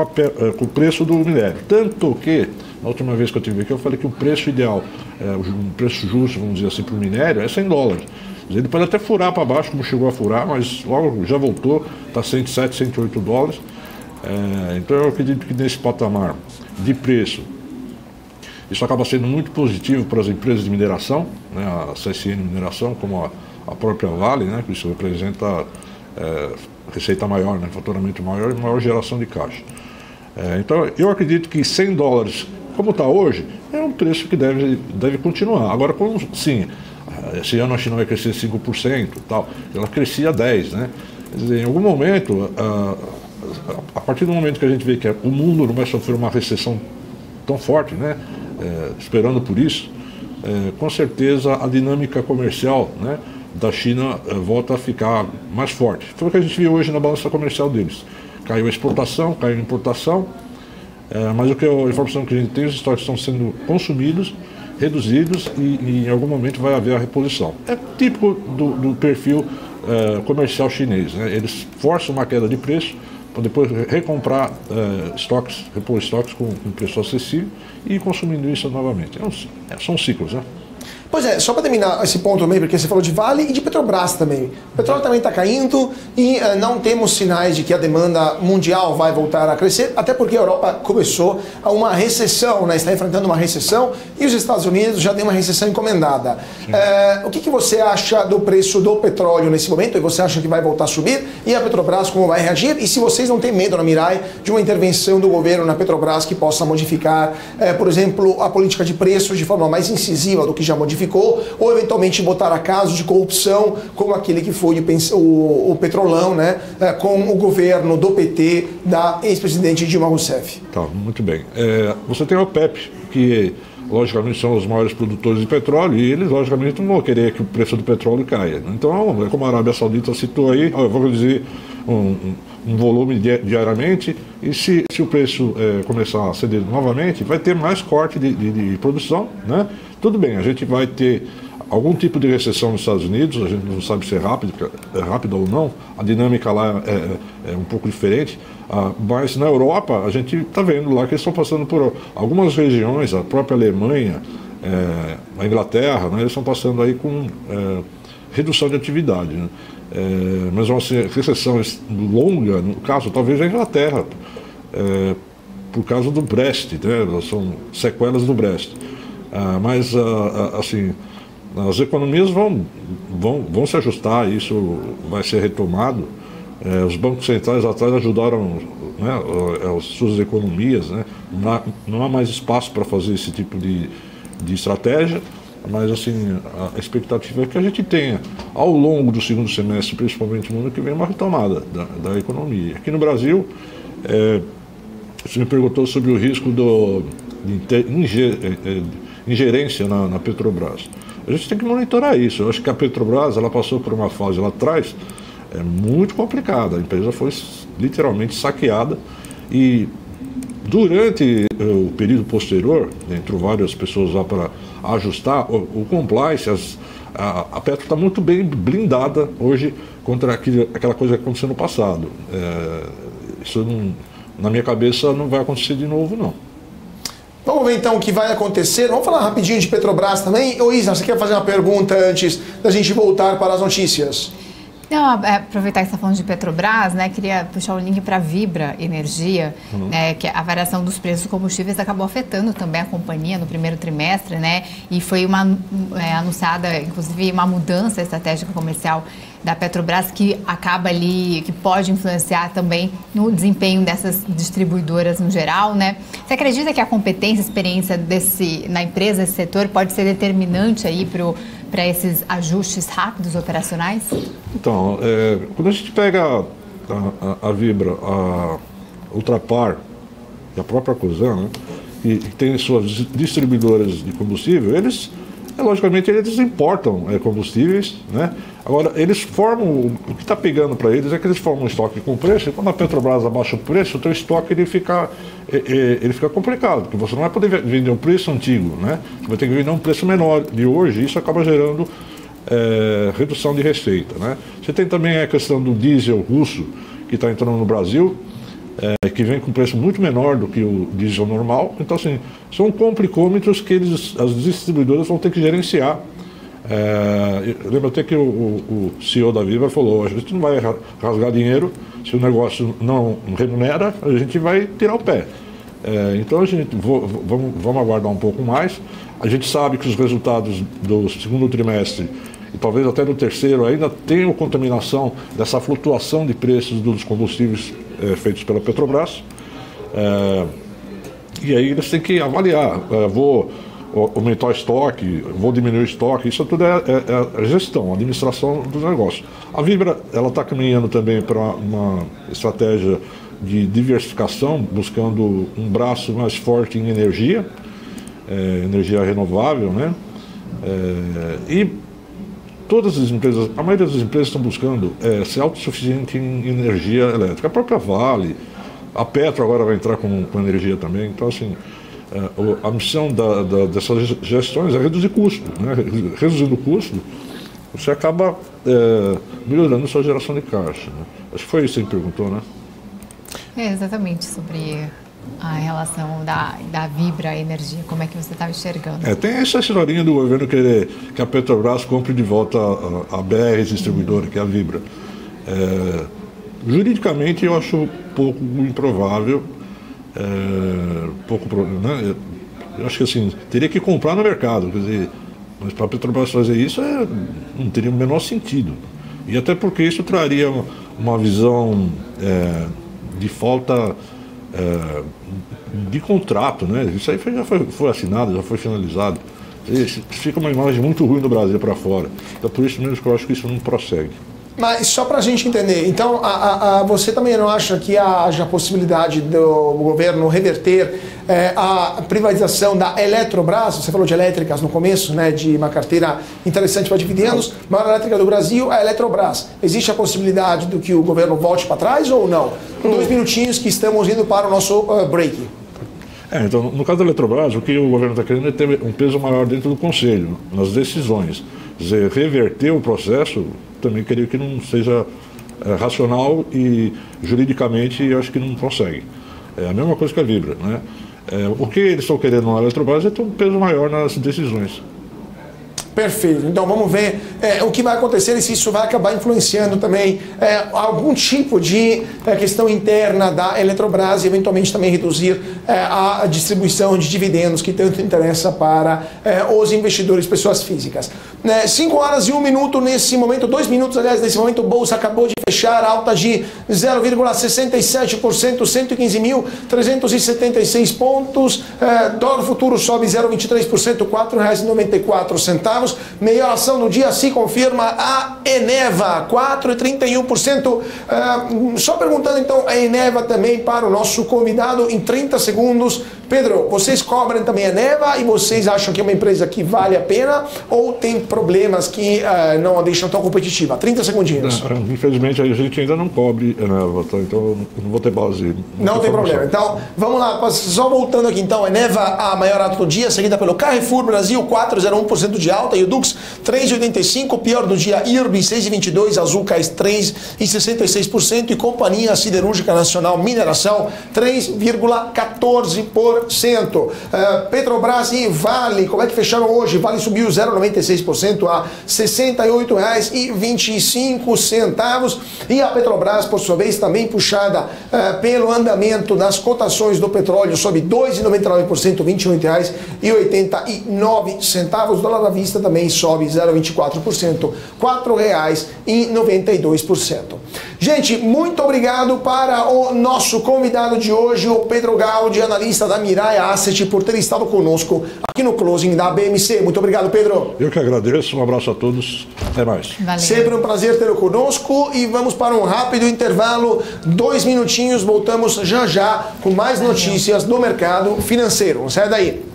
o preço do minério. Tanto que, na última vez que eu estive aqui, eu falei que o preço ideal, um preço justo, vamos dizer assim, para o minério é $100. Ele pode até furar para baixo, como chegou a furar, mas logo já voltou, está $107, $108. Então eu acredito que nesse patamar de preço, isso acaba sendo muito positivo para as empresas de mineração, né, a CSN Mineração, como a própria Vale, né, que isso representa receita maior, né, faturamento maior e maior geração de caixa. Então eu acredito que $100, como está hoje, é um preço que deve continuar. Agora, como sim, esse ano a China vai crescer 5%, tal, ela crescia 10%, né? Quer dizer, em algum momento, a partir do momento que a gente vê que o mundo não vai sofrer uma recessão tão forte, né? Esperando por isso, com certeza a dinâmica comercial, né, da China volta a ficar mais forte. Foi o que a gente viu hoje na balança comercial deles. Caiu a exportação, caiu a importação, mas a informação que a gente tem, os estoques estão sendo consumidos, reduzidos e em algum momento vai haver a reposição. É típico do perfil comercial chinês, né? Eles forçam uma queda de preço para depois recomprar estoques, repor estoques com preço acessível e ir consumindo isso novamente. São ciclos, né? Pois é, só para terminar esse ponto também, porque você falou de Vale e de Petrobras também. O petróleo também está caindo e não temos sinais de que a demanda mundial vai voltar a crescer, até porque a Europa começou a uma recessão, né? Está enfrentando uma recessão e os Estados Unidos já tem uma recessão encomendada. O que você acha do preço do petróleo nesse momento? E você acha que vai voltar a subir? E a Petrobras como vai reagir? E se vocês não têm medo na Mirai de uma intervenção do governo na Petrobras que possa modificar, por exemplo, a política de preços de forma mais incisiva do que já modificou, ou eventualmente botar a casos de corrupção como aquele que foi o Petrolão, né, com o governo do PT da ex-presidente Dilma Rousseff. Tá, muito bem. Você tem a OPEP, que logicamente são os maiores produtores de petróleo e eles logicamente não vão querer que o preço do petróleo caia. Então, como a Arábia Saudita citou aí, eu vou dizer um volume diariamente e se o preço começar a ceder novamente, vai ter mais corte de produção, né? Tudo bem, a gente vai ter algum tipo de recessão nos Estados Unidos, a gente não sabe se é rápida ou não, a dinâmica lá é um pouco diferente, mas na Europa a gente está vendo lá que eles estão passando por algumas regiões, a própria Alemanha, a Inglaterra, né, eles estão passando aí com redução de atividade, né? Mas uma recessão longa, no caso, talvez a Inglaterra, por causa do Brexit, né? São sequelas do Brexit. Mas, assim, as economias vão se ajustar, isso vai ser retomado. Os bancos centrais atrás ajudaram, né, as suas economias, né? Não há mais espaço para fazer esse tipo de estratégia. Mas, assim, a expectativa é que a gente tenha, ao longo do segundo semestre, principalmente no ano que vem, uma retomada da economia. Aqui no Brasil, você me perguntou sobre o risco de ingerência na Petrobras. A gente tem que monitorar isso. Eu acho que a Petrobras ela passou por uma fase lá atrás muito complicada. A empresa foi literalmente saqueada e durante o período posterior, entrou várias pessoas lá para ajustar o compliance, a Petro está muito bem blindada hoje contra aquela coisa que aconteceu no passado. Isso, na minha cabeça, não vai acontecer de novo, não. Vamos ver então o que vai acontecer. Vamos falar rapidinho de Petrobras também. Ô Isa, você quer fazer uma pergunta antes da gente voltar para as notícias? Não, aproveitar que você está falando de Petrobras, né, queria puxar o link para a Vibra Energia, né, que a variação dos preços dos combustíveis acabou afetando também a companhia no primeiro trimestre, né, e foi anunciada, inclusive, uma mudança estratégica comercial da Petrobras que acaba ali, que pode influenciar também no desempenho dessas distribuidoras no geral, né? Você acredita que a competência, a experiência na empresa, desse setor, pode ser determinante aí para esses ajustes rápidos operacionais? Então, quando a gente pega a Vibra, a Ultrapar e a própria Cosan, né, que tem suas distribuidoras de combustível, logicamente eles importam combustíveis, né? Agora, eles formam, o que está pegando para eles é que eles formam um estoque com preço, e quando a Petrobras abaixa o preço, o teu estoque ele fica complicado, porque você não vai poder vender um preço antigo, né? Você vai ter que vender um preço menor de hoje, e isso acaba gerando redução de receita, né? Você tem também a questão do diesel russo, que está entrando no Brasil, que vem com preço muito menor do que o diesel normal. Então, assim, são complicômetros que as distribuidoras vão ter que gerenciar. Lembra até que o CEO da Vibra falou: a gente não vai rasgar dinheiro, se o negócio não remunera, a gente vai tirar o pé. Então, vamos aguardar um pouco mais. A gente sabe que os resultados do segundo trimestre e talvez até do terceiro ainda tenham contaminação dessa flutuação de preços dos combustíveis feitos pela Petrobras. E aí eles têm que avaliar, vou aumentar o estoque, vou diminuir o estoque, isso tudo é gestão, administração dos negócios. A Vibra está caminhando também para uma estratégia de diversificação, buscando um braço mais forte em energia renovável, né? E todas as empresas, a maioria das empresas estão buscando ser autossuficiente em energia elétrica. A própria Vale, a Petro agora vai entrar com energia também. Então, assim, a missão dessas gestões é reduzir custo, né? Reduzindo o custo, você acaba melhorando a sua geração de caixa, né? Acho que foi isso que você perguntou, né? Exatamente, sobre a relação da Vibra Energia, como é que você estava enxergando? Tem essa historinha do governo querer que a Petrobras compre de volta a BR distribuidora, que é a Vibra. Juridicamente eu acho pouco improvável, né? Eu acho que assim, teria que comprar no mercado, quer dizer, mas para a Petrobras fazer isso não teria o menor sentido. E até porque isso traria uma visão de falta de contrato, né? Isso aí já foi assinado, já foi finalizado. Fica uma imagem muito ruim do Brasil para fora. Então, por isso mesmo que eu acho que isso não prossegue. Mas só para a gente entender, então você também não acha que haja a possibilidade do governo reverter a privatização da Eletrobras? Você falou de elétricas no começo, né, de uma carteira interessante para dividendos, maior elétrica do Brasil, a Eletrobras. Existe a possibilidade do que o governo volte para trás ou não? 2 minutinhos que estamos indo para o nosso break. Então, no caso da Eletrobras, o que o governo está querendo é ter um peso maior dentro do Conselho, nas decisões. Quer dizer, reverter o processo, também creio que não seja racional e juridicamente eu acho que não consegue. É a mesma coisa que a Vibra, né? O que eles estão querendo na Eletrobras é ter um peso maior nas decisões. Perfeito. Então vamos ver o que vai acontecer e se isso vai acabar influenciando também algum tipo de questão interna da Eletrobras e eventualmente também reduzir a distribuição de dividendos que tanto interessa para os investidores, pessoas físicas. 5 horas e 1 minuto nesse momento, 2 minutos aliás, nesse momento o Bolsa acabou de fechar alta de 0,67%, 115.376 pontos. Dólar futuro sobe 0,23%, R$ 4,94. Melhor ação do dia se confirma a Eneva, 4,31%. Só perguntando então a Eneva também para o nosso convidado em 30 segundos. Pedro, vocês cobram também a Eneva e vocês acham que é uma empresa que vale a pena ou tem problemas que não a deixam tão competitiva? 30 segundinhos. Infelizmente a gente ainda não cobre Eneva, tá? Então eu não vou ter base. Não tem problema. Então vamos lá, só voltando aqui então, Eneva, a maior alta do dia, seguida pelo Carrefour Brasil, 4,01% de alta, e o Dux 3,85%, pior do dia Irbi 6,22%, Azucas 3,66% e Companhia Siderúrgica Nacional Mineração 3,14%. Petrobras e Vale, como é que fecharam hoje? Vale subiu 0,96% a R$ 68,25 e a Petrobras, por sua vez, também puxada pelo andamento das cotações do petróleo, sobe 2,99%, R$ 28,89. O dólar à vista também sobe 0,24%, R$ 4,92%. Gente, muito obrigado para o nosso convidado de hoje, o Pedro Gaudi, analista da Mirai Asset, por ter estado conosco aqui no Closing da BMC. Muito obrigado, Pedro. Eu que agradeço, um abraço a todos, até mais. Valeu. Sempre um prazer tê-lo conosco e vamos para um rápido intervalo, 2 minutinhos, voltamos já já com mais notícias do mercado financeiro. Não sai daí.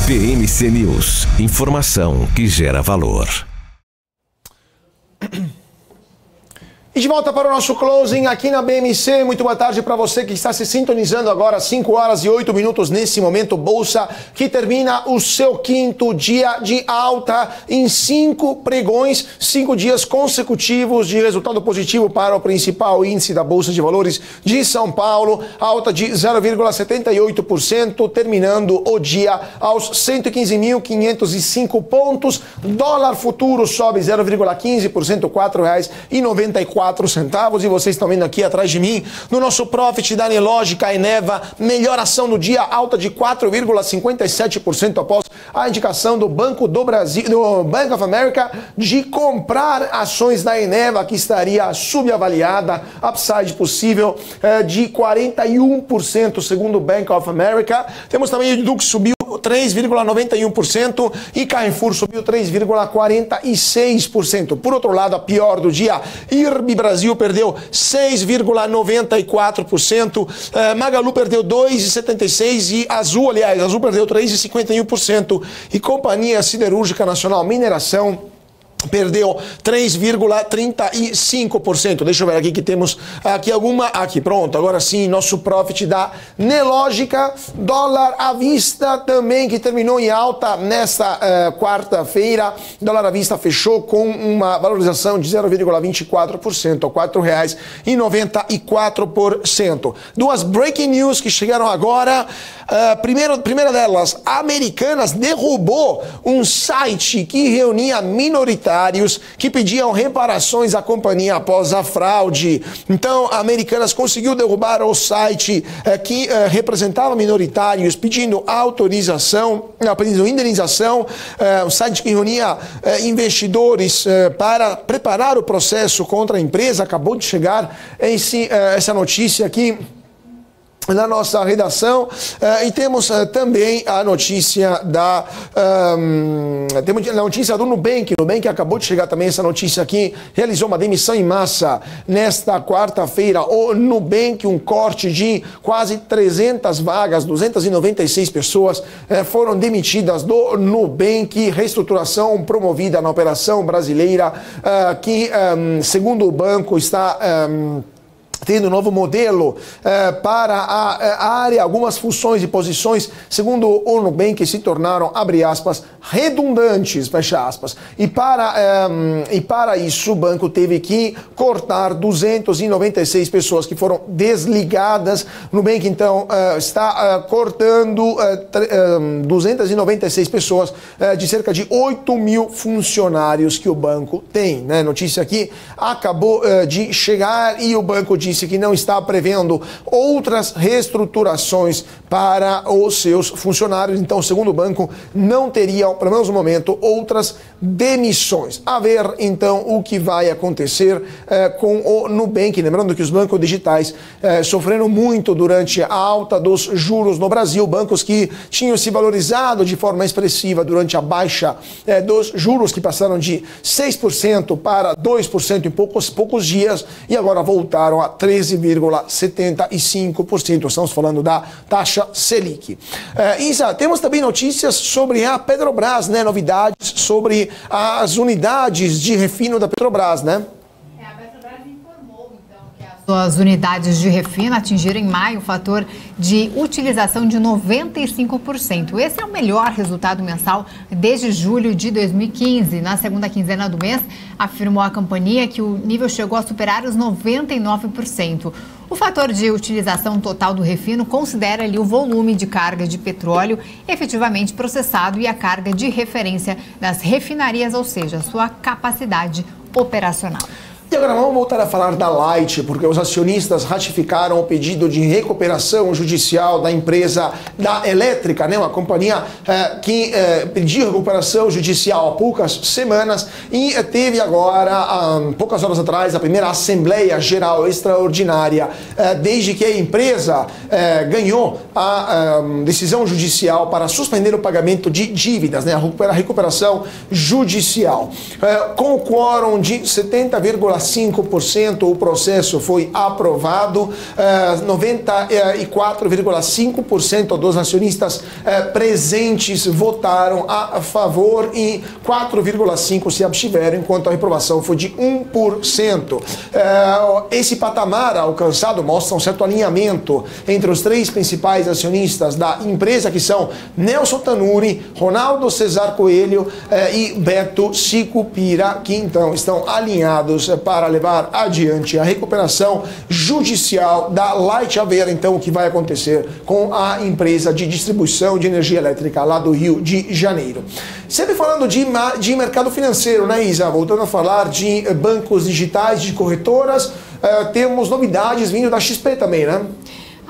BMC News, informação que gera valor. E de volta para o nosso closing aqui na BMC. Muito boa tarde para você que está se sintonizando agora, 5 horas e 8 minutos nesse momento. Bolsa que termina o seu 5º dia de alta em 5 pregões, 5 dias consecutivos de resultado positivo para o principal índice da Bolsa de Valores de São Paulo. Alta de 0,78%, terminando o dia aos 115.505 pontos. Dólar futuro sobe 0,15%, R$ 4,94. E vocês estão vendo aqui atrás de mim, no nosso Profit da Nelogica Eneva, melhor ação do dia, alta de 4,57% após a indicação do Banco do Brasil, do Bank of America, de comprar ações da Eneva, que estaria subavaliada, upside possível de 41%, segundo o Bank of America. Temos também o Dux subiu 3,91% e Carrefour subiu 3,46%. Por outro lado, a pior do dia, IRB Brasil perdeu 6,94%, Magalu perdeu 2,76% e Azul perdeu 3,51%. E Companhia Siderúrgica Nacional Mineração perdeu 3,35%. Deixa eu ver aqui que temos aqui pronto, agora sim, nosso profit da Nelogica, dólar à vista também, que terminou em alta nesta quarta-feira. Dólar à vista fechou com uma valorização de 0,24%, a R$ 4,94%. Duas breaking news que chegaram agora. Primeira delas, Americanas derrubou um site que reunia minoritários que pediam reparações à companhia após a fraude. Então, a Americanas conseguiu derrubar o site que representava minoritários, pedindo indenização. O site que reunia investidores para preparar o processo contra a empresa. Acabou de chegar essa notícia aqui na nossa redação, e temos também a notícia temos a notícia do Nubank. O Nubank acabou de chegar também essa notícia aqui, realizou uma demissão em massa nesta quarta-feira. O Nubank, um corte de quase 300 vagas, 296 pessoas foram demitidas do Nubank. Reestruturação promovida na operação brasileira, que segundo o banco está tendo um novo modelo para a área, algumas funções e posições, segundo o Nubank, se tornaram, abre aspas, redundantes, fecha aspas. E para isso, o banco teve que cortar 296 pessoas que foram desligadas. O Nubank, então, está cortando 296 pessoas de cerca de 8 mil funcionários que o banco tem, né? Notícia aqui acabou de chegar e o banco disse que não está prevendo outras reestruturações para os seus funcionários. Então, segundo o banco, não teria, pelo menos no momento, outras demissões. A ver, então, o que vai acontecer com o Nubank. Lembrando que os bancos digitais sofreram muito durante a alta dos juros no Brasil. Bancos que tinham se valorizado de forma expressiva durante a baixa dos juros, que passaram de 6% para 2% em poucos dias e agora voltaram a 13,75%. Estamos falando da taxa Selic. Isa, temos também notícias sobre a Petrobras, né? Novidades sobre as unidades de refino da Petrobras, né? A Petrobras informou, então, que as suas unidades de refino atingiram em maio o fator de utilização de 95%. Esse é o melhor resultado mensal desde julho de 2015. Na segunda quinzena do mês, afirmou a companhia que o nível chegou a superar os 99%. O fator de utilização total do refino considera ali o volume de carga de petróleo efetivamente processado e a carga de referência das refinarias, ou seja, sua capacidade operacional. E agora vamos voltar a falar da Light, porque os acionistas ratificaram o pedido de recuperação judicial da empresa da elétrica, né? Uma companhia que pediu recuperação judicial há poucas semanas e teve agora, poucas horas atrás, a primeira Assembleia Geral Extraordinária, desde que a empresa ganhou a decisão judicial para suspender o pagamento de dívidas, né? A recuperação judicial. Com o quórum de 70,7% 94,5% o processo foi aprovado, 94,5% dos acionistas presentes votaram a favor e 4,5% se abstiveram, enquanto a reprovação foi de 1%. Esse patamar alcançado mostra um certo alinhamento entre os três principais acionistas da empresa, que são Nelson Tanuri, Ronaldo Cesar Coelho e Beto Sicupira, que então estão alinhados para levar adiante a recuperação judicial da Light Aveira, então o que vai acontecer com a empresa de distribuição de energia elétrica lá do Rio de Janeiro. Sempre falando de mercado financeiro, né, Isa? Voltando a falar de bancos digitais, de corretoras, temos novidades vindo da XP também, né?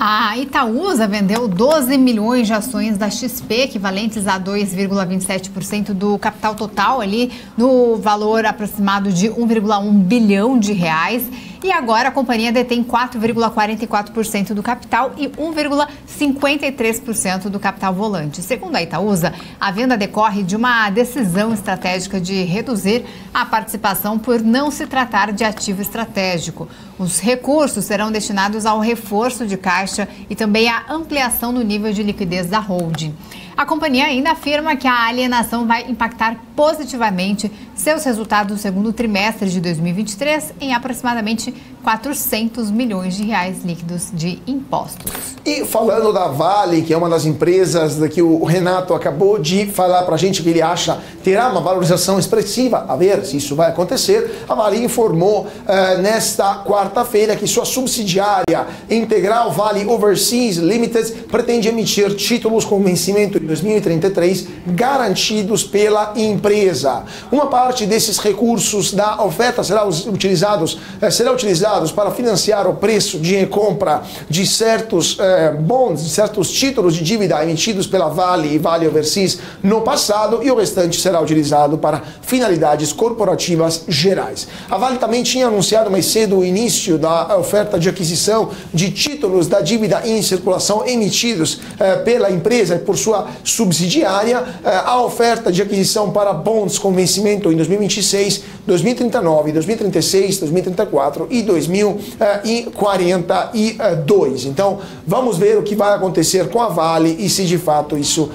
A Itaúsa vendeu 12 milhões de ações da XP, equivalentes a 2,27% do capital total, ali no valor aproximado de 1,1 bilhão de reais. E agora a companhia detém 4,44% do capital e 1,53% do capital volante. Segundo a Itaúsa, a venda decorre de uma decisão estratégica de reduzir a participação por não se tratar de ativo estratégico. Os recursos serão destinados ao reforço de caixa e também à ampliação do nível de liquidez da holding. A companhia ainda afirma que a alienação vai impactar positivamente seus resultados no segundo trimestre de 2023 em aproximadamente 400 milhões de reais líquidos de impostos. E falando da Vale, que é uma das empresas que o Renato acabou de falar para a gente que ele acha terá uma valorização expressiva, a ver se isso vai acontecer, a Vale informou nesta quarta-feira que sua subsidiária Integral Vale Overseas Limited pretende emitir títulos com vencimento em 2033 garantidos pela empresa. Uma parte desses recursos da oferta será utilizados para financiar o preço de compra de certos bonds, de certos títulos de dívida emitidos pela Vale e Vale Overseas no passado, e o restante será utilizado para finalidades corporativas gerais. A Vale também tinha anunciado mais cedo o início da oferta de aquisição de títulos da dívida em circulação emitidos pela empresa e por sua subsidiária, a oferta de aquisição para bonds com vencimento em 2026, 2039, 2036, 2034 e 2042. Então, vamos ver o que vai acontecer com a Vale e se de fato isso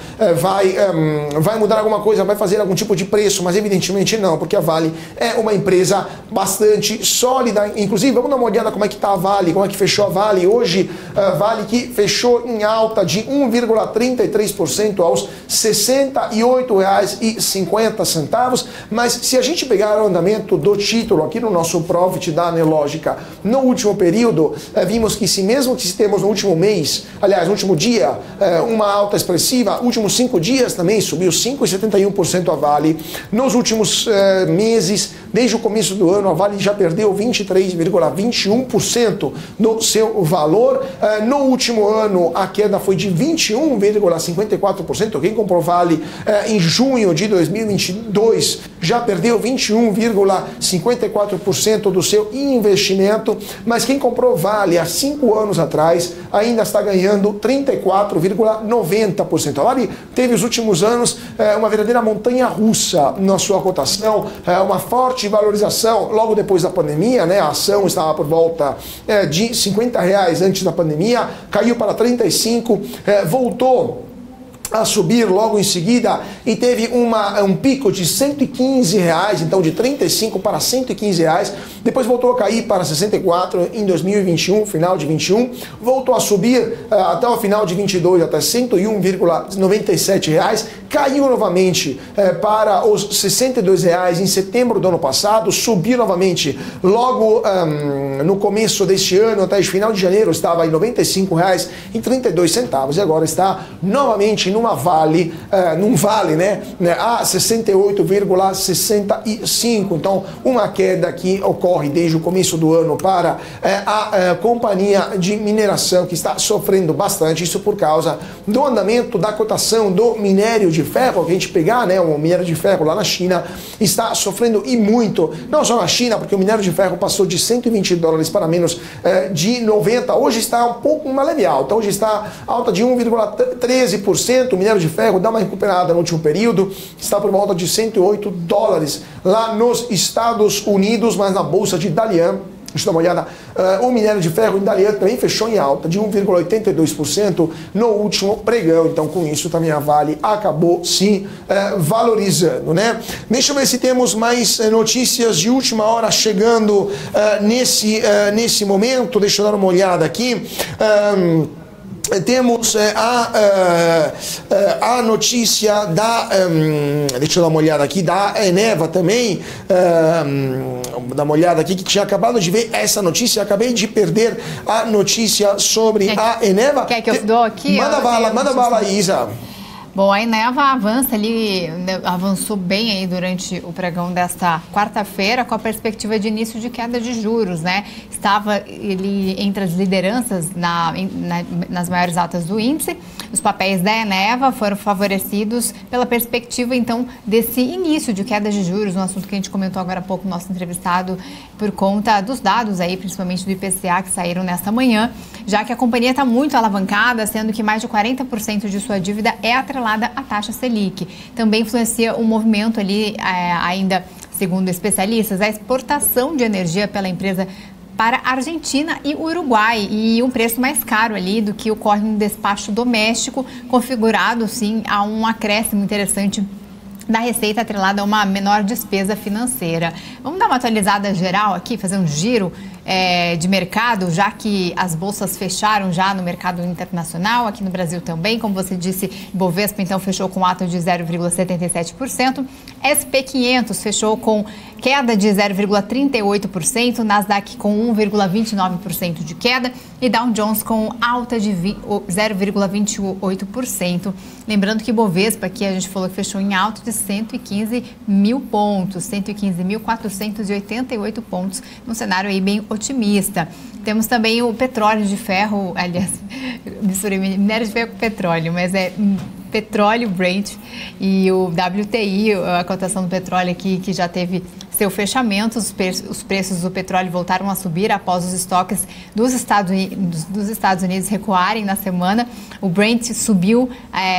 vai mudar alguma coisa, vai fazer algum tipo de preço, mas evidentemente não, porque a Vale é uma empresa bastante sólida. Inclusive, vamos dar uma olhada como é que está a Vale, como é que fechou a Vale hoje. A Vale que fechou em alta de 1,33% aos R$ 68,50, mas se a gente pegar o andamento do título aqui no nosso Profit da Anelógica no último período, vimos que se mesmo que temos no último mês, aliás, no último dia, uma alta expressiva, últimos 5 dias também subiu 5,71% a Vale. Nos últimos meses, desde o começo do ano, a Vale já perdeu 23,21% do seu valor. No último ano, a queda foi de 21,54%. Quem comprou Vale em junho de 2022 já perdeu 21,54% do seu investimento, mas quem comprou Vale há 5 anos atrás ainda está ganhando 34,90%. A Vale teve os últimos anos uma verdadeira montanha russa na sua cotação, uma forte valorização logo depois da pandemia, né? A ação estava por volta de R$ 50 antes da pandemia, caiu para 35, voltou a subir logo em seguida e teve um pico de R$ 115, então de 35 para R$ 115, depois voltou a cair para 64 em 2021, final de 21, voltou a subir até o final de 22 até R$ 101,97, caiu novamente para os R$ 62 em setembro do ano passado, subiu novamente logo no começo deste ano, até o final de janeiro estava em R$ 95,32 e agora está novamente num vale, né, a 68,65. Então, uma queda que ocorre desde o começo do ano para a companhia de mineração, que está sofrendo bastante, isso por causa do andamento da cotação do minério de ferro. Que a gente pegar, né, o minério de ferro lá na China está sofrendo e muito, não só na China, porque o minério de ferro passou de $120 para menos de 90, hoje está um pouco uma leve alta, hoje está alta de 1,13%, o minério de ferro dá uma recuperada no último período, está por volta de $108 lá nos Estados Unidos, mas na bolsa de Dalian, deixa eu dar uma olhada, o minério de ferro em Dalian também fechou em alta de 1,82% no último pregão. Então, com isso, também a Vale acabou se valorizando, né? Deixa eu ver se temos mais notícias de última hora chegando nesse momento. Deixa eu dar uma olhada aqui. Temos a notícia da, deixa eu dar uma olhada aqui, da Eneva também, dar uma olhada aqui, que tinha acabado de ver essa notícia, acabei de perder a notícia sobre a Eneva. Quer que eu dou aqui? Manda bala aí, Isa. Bom, a Eneva avançou bem aí durante o pregão desta quarta-feira com a perspectiva de início de queda de juros, né? Estava ele entre as lideranças nas maiores altas do índice. Os papéis da Eneva foram favorecidos pela perspectiva, então, desse início de queda de juros, um assunto que a gente comentou agora há pouco no nosso entrevistado, por conta dos dados aí, principalmente do IPCA, que saíram nesta manhã, já que a companhia está muito alavancada, sendo que mais de 40% de sua dívida é atrelada à taxa Selic. Também influencia o movimento ali, ainda segundo especialistas, a exportação de energia pela empresa para a Argentina e Uruguai, e um preço mais caro ali do que ocorre no despacho doméstico, configurado sim a um acréscimo interessante da receita atrelada a uma menor despesa financeira. Vamos dar uma atualizada geral aqui, fazer um giro de mercado, já que as bolsas fecharam já no mercado internacional, aqui no Brasil também. Como você disse, Bovespa então fechou com alta de 0,77%, SP500 fechou com queda de 0,38%, Nasdaq com 1,29% de queda e Dow Jones com alta de 0,28%. Lembrando que Bovespa, aqui a gente falou que fechou em alta de 115 mil pontos, 115.488 pontos, num cenário aí bem otimista. Temos também o petróleo de ferro, aliás, misturei minério de ferro com petróleo, mas é petróleo Brent e o WTI, a cotação do petróleo aqui que já teve seu fechamento. Os preços do petróleo voltaram a subir após os estoques dos Estados Unidos recuarem na semana. O Brent subiu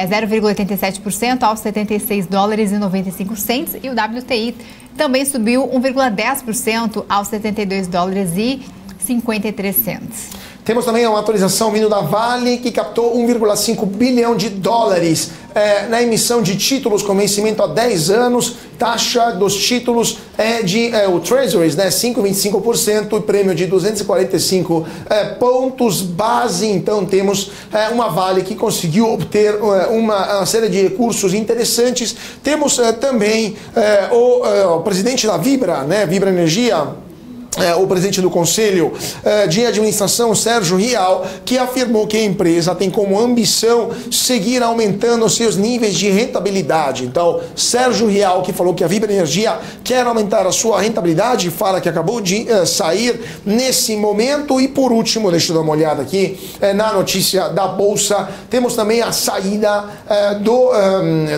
0,87% aos $76,95 e o WTI também subiu 1,10% aos $72,53. Temos também uma atualização vindo da Vale, que captou 1,5 bilhão de dólares na emissão de títulos com vencimento a 10 anos. Taxa dos títulos o Treasuries, né, 5,25% e prêmio de 245 pontos base. Então temos uma Vale que conseguiu obter uma série de recursos interessantes. Temos também o presidente da Vibra, né, Vibra Energia, o presidente do Conselho de Administração, Sérgio Rial, que afirmou que a empresa tem como ambição seguir aumentando seus níveis de rentabilidade. Então, Sérgio Rial, que falou que a Vibra Energia quer aumentar a sua rentabilidade, fala que acabou de sair nesse momento. E por último, deixa eu dar uma olhada aqui na notícia da Bolsa, temos também a saída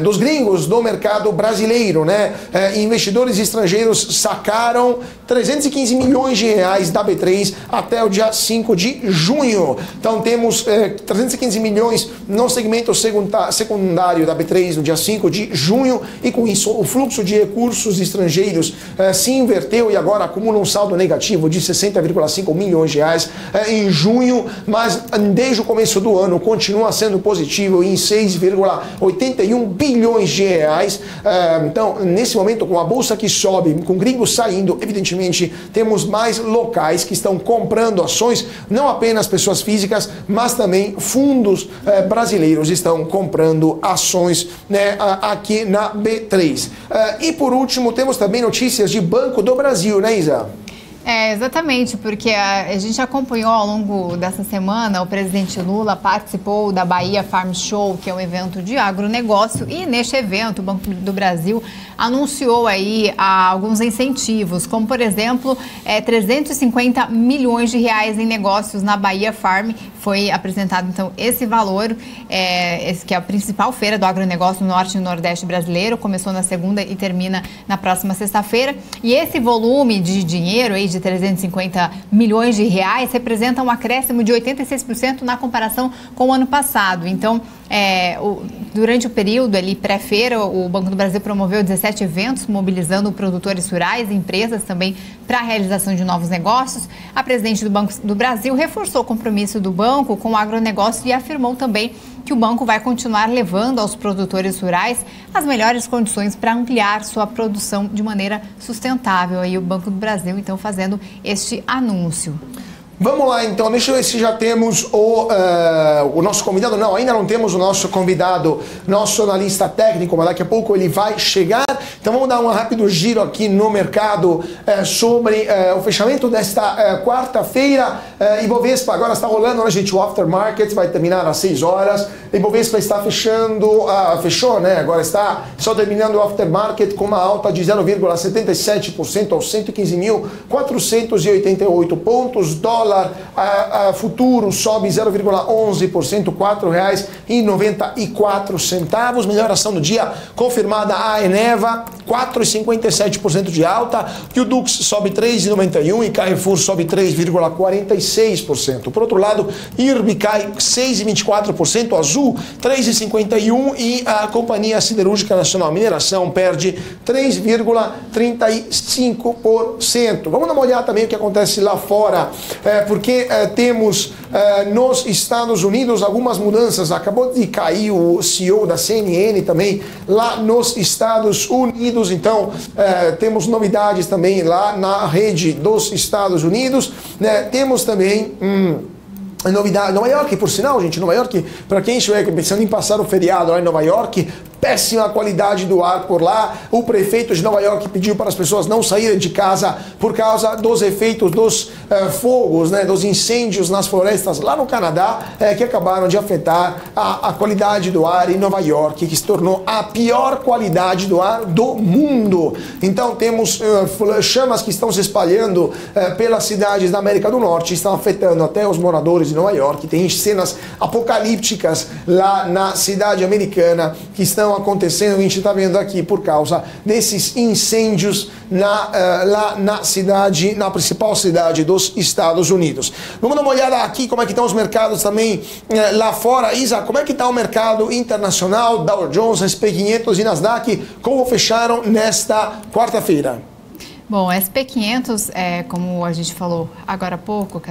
dos gringos do mercado brasileiro, né? Investidores estrangeiros sacaram 315 milhões de reais da B3 até o dia 5 de junho. Então temos 315 milhões no segmento secundário da B3 no dia 5 de junho, e com isso o fluxo de recursos estrangeiros se inverteu e agora acumula um saldo negativo de 60,5 milhões de reais em junho, mas desde o começo do ano continua sendo positivo em 6,81 bilhões de reais. Então, nesse momento, com a bolsa que sobe, com gringos saindo, evidentemente temos mais locais que estão comprando ações, não apenas pessoas físicas, mas também fundos brasileiros estão comprando ações, né, aqui na B3. E por último, temos também notícias de Banco do Brasil, né, Isa? Exatamente, porque a gente acompanhou ao longo dessa semana, o presidente Lula participou da Bahia Farm Show, que é um evento de agronegócio, e neste evento o Banco do Brasil anunciou aí alguns incentivos, como por exemplo 350 milhões de reais em negócios na Bahia Farm. Foi apresentado então esse valor, esse que é a principal feira do agronegócio no norte e no nordeste brasileiro, começou na segunda e termina na próxima sexta-feira, e esse volume de dinheiro aí de 350 milhões de reais representa um acréscimo de 86% na comparação com o ano passado. Então, Durante o período ali pré-feira, o Banco do Brasil promoveu 17 eventos, mobilizando produtores rurais e empresas também para a realização de novos negócios. A presidente do Banco do Brasil reforçou o compromisso do banco com o agronegócio e afirmou também que o banco vai continuar levando aos produtores rurais as melhores condições para ampliar sua produção de maneira sustentável. Aí o Banco do Brasil, então, fazendo este anúncio. Vamos lá, então, deixa eu ver se já temos o nosso convidado. Não, ainda não temos o nosso convidado, nosso analista técnico, mas daqui a pouco ele vai chegar. Então vamos dar um rápido giro aqui no mercado sobre o fechamento desta quarta-feira. Ibovespa agora está rolando, né, gente? O aftermarket vai terminar às 6 horas. Ibovespa está fechando, fechou, né? Agora está só terminando o aftermarket com uma alta de 0,77% aos 115.488 pontos. Dólar futuro sobe 0,11%, R$ 4,94. Melhor ação do dia confirmada a Eneva, 4,57% de alta. E o Dux sobe 3,91% e Carrefour sobe 3,46%. Por outro lado, IRB cai 6,24%, Azul 3,51% e a Companhia Siderúrgica Nacional Mineração perde 3,35%. Vamos dar uma olhada também o que acontece lá fora. Porque temos nos Estados Unidos algumas mudanças. Acabou de cair o CEO da CNN também lá nos Estados Unidos. Então, temos novidades também lá na rede dos Estados Unidos. Temos também novidade. Nova York, por sinal, gente, Nova York, para quem estiver pensando em passar o feriado lá em Nova York, péssima qualidade do ar por lá. O prefeito de Nova York pediu para as pessoas não saírem de casa por causa dos efeitos dos fogos, né, dos incêndios nas florestas lá no Canadá, que acabaram de afetar a qualidade do ar em Nova York, que se tornou a pior qualidade do ar do mundo. Então temos chamas que estão se espalhando pelas cidades da América do Norte, estão afetando até os moradores de Nova York. Tem cenas apocalípticas lá na cidade americana que estão acontecendo, a gente está vendo aqui por causa desses incêndios lá na cidade, na principal cidade dos Estados Unidos. Vamos dar uma olhada aqui como é que estão os mercados também lá fora. Isa, como é que está o mercado internacional, Dow Jones, SP 500 e Nasdaq, como fecharam nesta quarta-feira? Bom, SP 500, como a gente falou agora há pouco,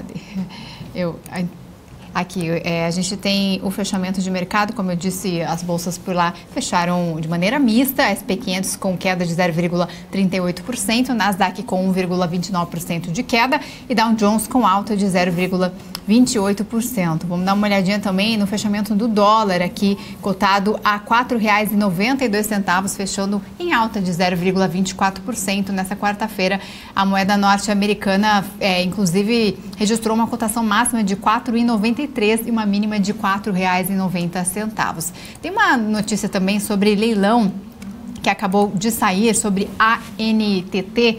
Aqui, a gente tem o fechamento de mercado, como eu disse, as bolsas por lá fecharam de maneira mista, SP 500 com queda de 0,38%, Nasdaq com 1,29% de queda e Dow Jones com alta de 0,28%. Vamos dar uma olhadinha também no fechamento do dólar aqui, cotado a R$ 4,92, fechando em alta de 0,24% nessa quarta-feira. A moeda norte-americana, inclusive, registrou uma cotação máxima de R$ 4,93 e uma mínima de R$ 4,90. Tem uma notícia também sobre leilão que acabou de sair sobre a ANTT,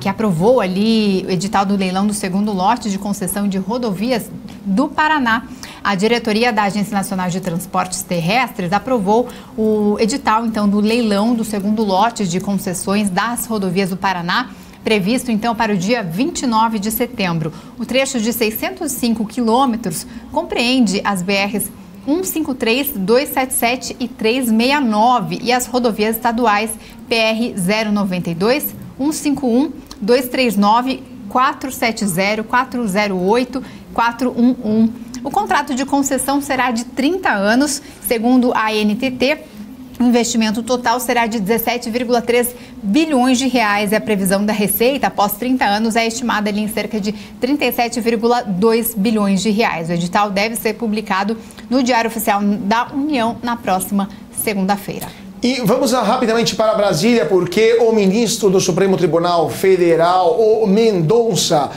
que aprovou ali o edital do leilão do segundo lote de concessão de rodovias do Paraná. A diretoria da Agência Nacional de Transportes Terrestres aprovou o edital, então, do leilão do segundo lote de concessões das rodovias do Paraná, previsto, então, para o dia 29 de setembro. O trecho de 605 quilômetros compreende as BRs 153, 277 e 369 e as rodovias estaduais PR 092, 151, 239, 470, 408, 411. O contrato de concessão será de 30 anos, segundo a ANTT. O investimento total será de 17,3 bilhões de reais e a previsão da receita após 30 anos é estimada ali em cerca de 37,2 bilhões de reais. O edital deve ser publicado no Diário Oficial da União na próxima segunda-feira. E vamos rapidamente para Brasília, porque o ministro do Supremo Tribunal Federal, o Mendonça,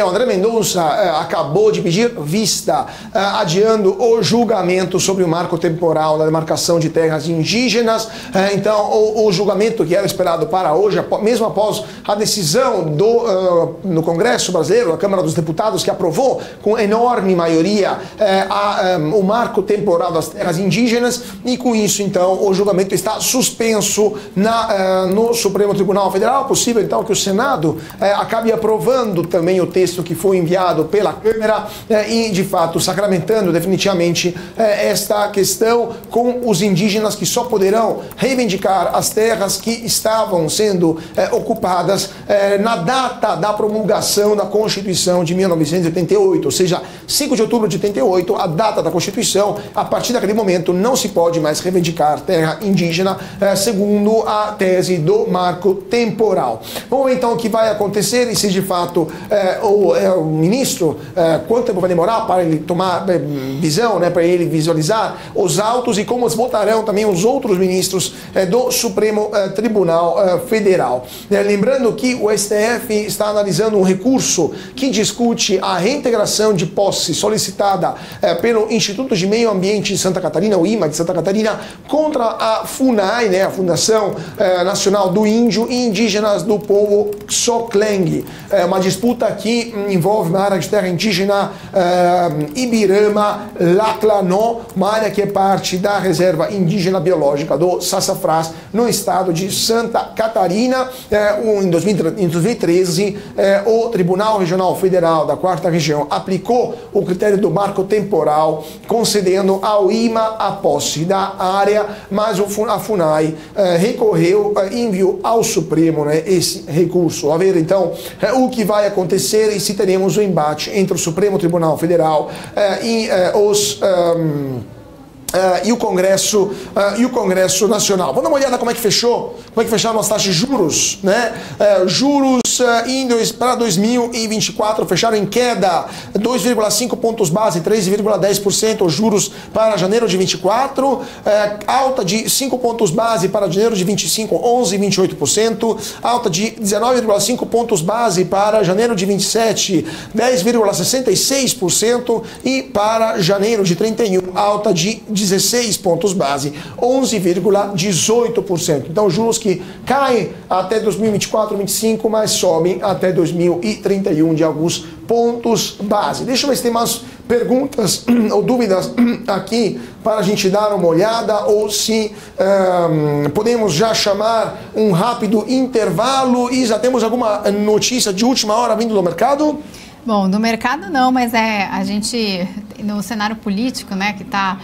André Mendonça, acabou de pedir vista, adiando o julgamento sobre o marco temporal da demarcação de terras indígenas. Então, o julgamento que era esperado para hoje, mesmo após a decisão no Congresso brasileiro, a Câmara dos Deputados, que aprovou com enorme maioria o marco temporal das terras indígenas, e com isso, então, o julgamento está suspenso no Supremo Tribunal Federal. É possível, então, que o Senado acabe aprovando também o texto que foi enviado pela Câmara e, de fato, sacramentando definitivamente esta questão com os indígenas que só poderão reivindicar as terras que estavam sendo ocupadas na data da promulgação da Constituição de 1988, ou seja, 5 de outubro de 88, a data da Constituição. A partir daquele momento não se pode mais reivindicar terra indígena, segundo a tese do marco temporal. Vamos ver então o que vai acontecer e se de fato o ministro, quanto tempo vai demorar para ele tomar visão, para ele visualizar os autos e como votarão também os outros ministros do Supremo Tribunal Federal. Lembrando que o STF está analisando um recurso que discute a reintegração de posse solicitada pelo Instituto de Meio Ambiente de Santa Catarina, o IMA de Santa Catarina, contra a FUNAI, a Fundação Nacional do Índio e Indígenas do Povo Xoclengue. Uma disputa que envolve uma área de terra indígena Ibirama-Laclanó, uma área que é parte da Reserva Indígena Biológica do Sassafrás, no estado de Santa Catarina. Em 2013, o Tribunal Regional Federal da 4ª Região aplicou o critério do marco temporal, concedendo ao IMA a posse da área, mas a FUNAI recorreu e enviou ao Supremo esse recurso. A ver, então, o que vai acontecer e se teremos um embate entre o Supremo Tribunal Federal e o Congresso Nacional. Vamos dar uma olhada como é que fecharam as taxas de juros, juros para 2024 fecharam em queda 2,5 pontos base, 3,10%, os juros para janeiro de 24, alta de 5 pontos base para janeiro de 25, 11,28%, alta de 19,5 pontos base para janeiro de 27, 10,66% e para janeiro de 31, alta de 16 pontos base, 11,18%. Então, juros que caem até 2024, 2025, mas sobem até 2031 de alguns pontos base. Deixa eu ver se tem mais perguntas ou dúvidas aqui para a gente dar uma olhada, ou se podemos já chamar um rápido intervalo e já temos alguma notícia de última hora vindo do mercado? Bom, do mercado não, mas a gente, no cenário político, que está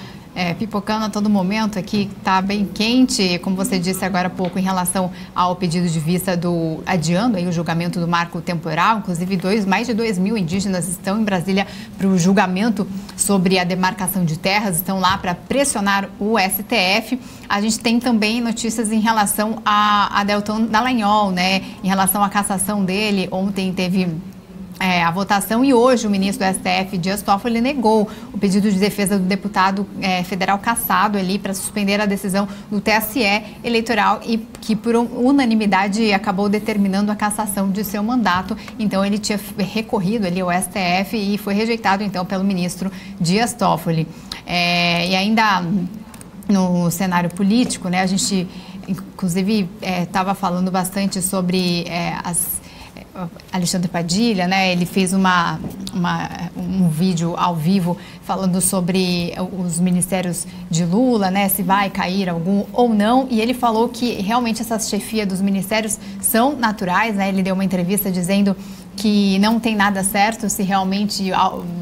pipocando a todo momento aqui, está bem quente, como você disse agora há pouco, em relação ao pedido de vista adiando aí o julgamento do marco temporal. Inclusive, mais de 2.000 indígenas estão em Brasília para o julgamento sobre a demarcação de terras, estão lá para pressionar o STF. A gente tem também notícias em relação a Deltan Dallagnol, em relação à cassação dele. Ontem teve a votação e hoje o ministro do STF, Dias Toffoli, negou o pedido de defesa do deputado federal cassado ali para suspender a decisão do TSE eleitoral e que por unanimidade acabou determinando a cassação de seu mandato. Então ele tinha recorrido ali ao STF e foi rejeitado então pelo ministro Dias Toffoli. E ainda no cenário político, a gente inclusive estava falando bastante sobre Alexandre Padilha, ele fez um vídeo ao vivo falando sobre os ministérios de Lula, se vai cair algum ou não, e ele falou que realmente essas chefias dos ministérios são naturais, Ele deu uma entrevista dizendo que não tem nada certo se realmente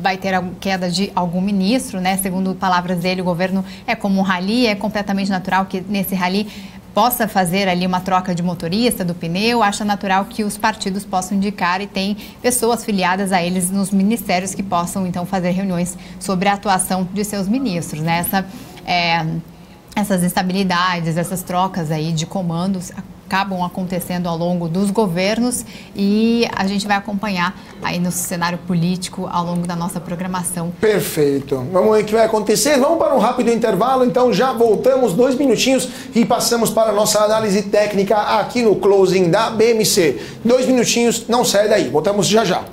vai ter a queda de algum ministro, Segundo palavras dele, o governo é como um rally, é completamente natural que nesse rally possa fazer ali uma troca de motorista, do pneu. Acha natural que os partidos possam indicar e tem pessoas filiadas a eles nos ministérios que possam, então, fazer reuniões sobre a atuação de seus ministros, essas instabilidades, essas trocas aí de comandos acabam acontecendo ao longo dos governos e a gente vai acompanhar aí no cenário político ao longo da nossa programação. Perfeito. Vamos ver o que vai acontecer. Vamos para um rápido intervalo, então já voltamos 2 minutinhos e passamos para a nossa análise técnica aqui no Closing da BMC. 2 minutinhos, não sai daí. Voltamos já já.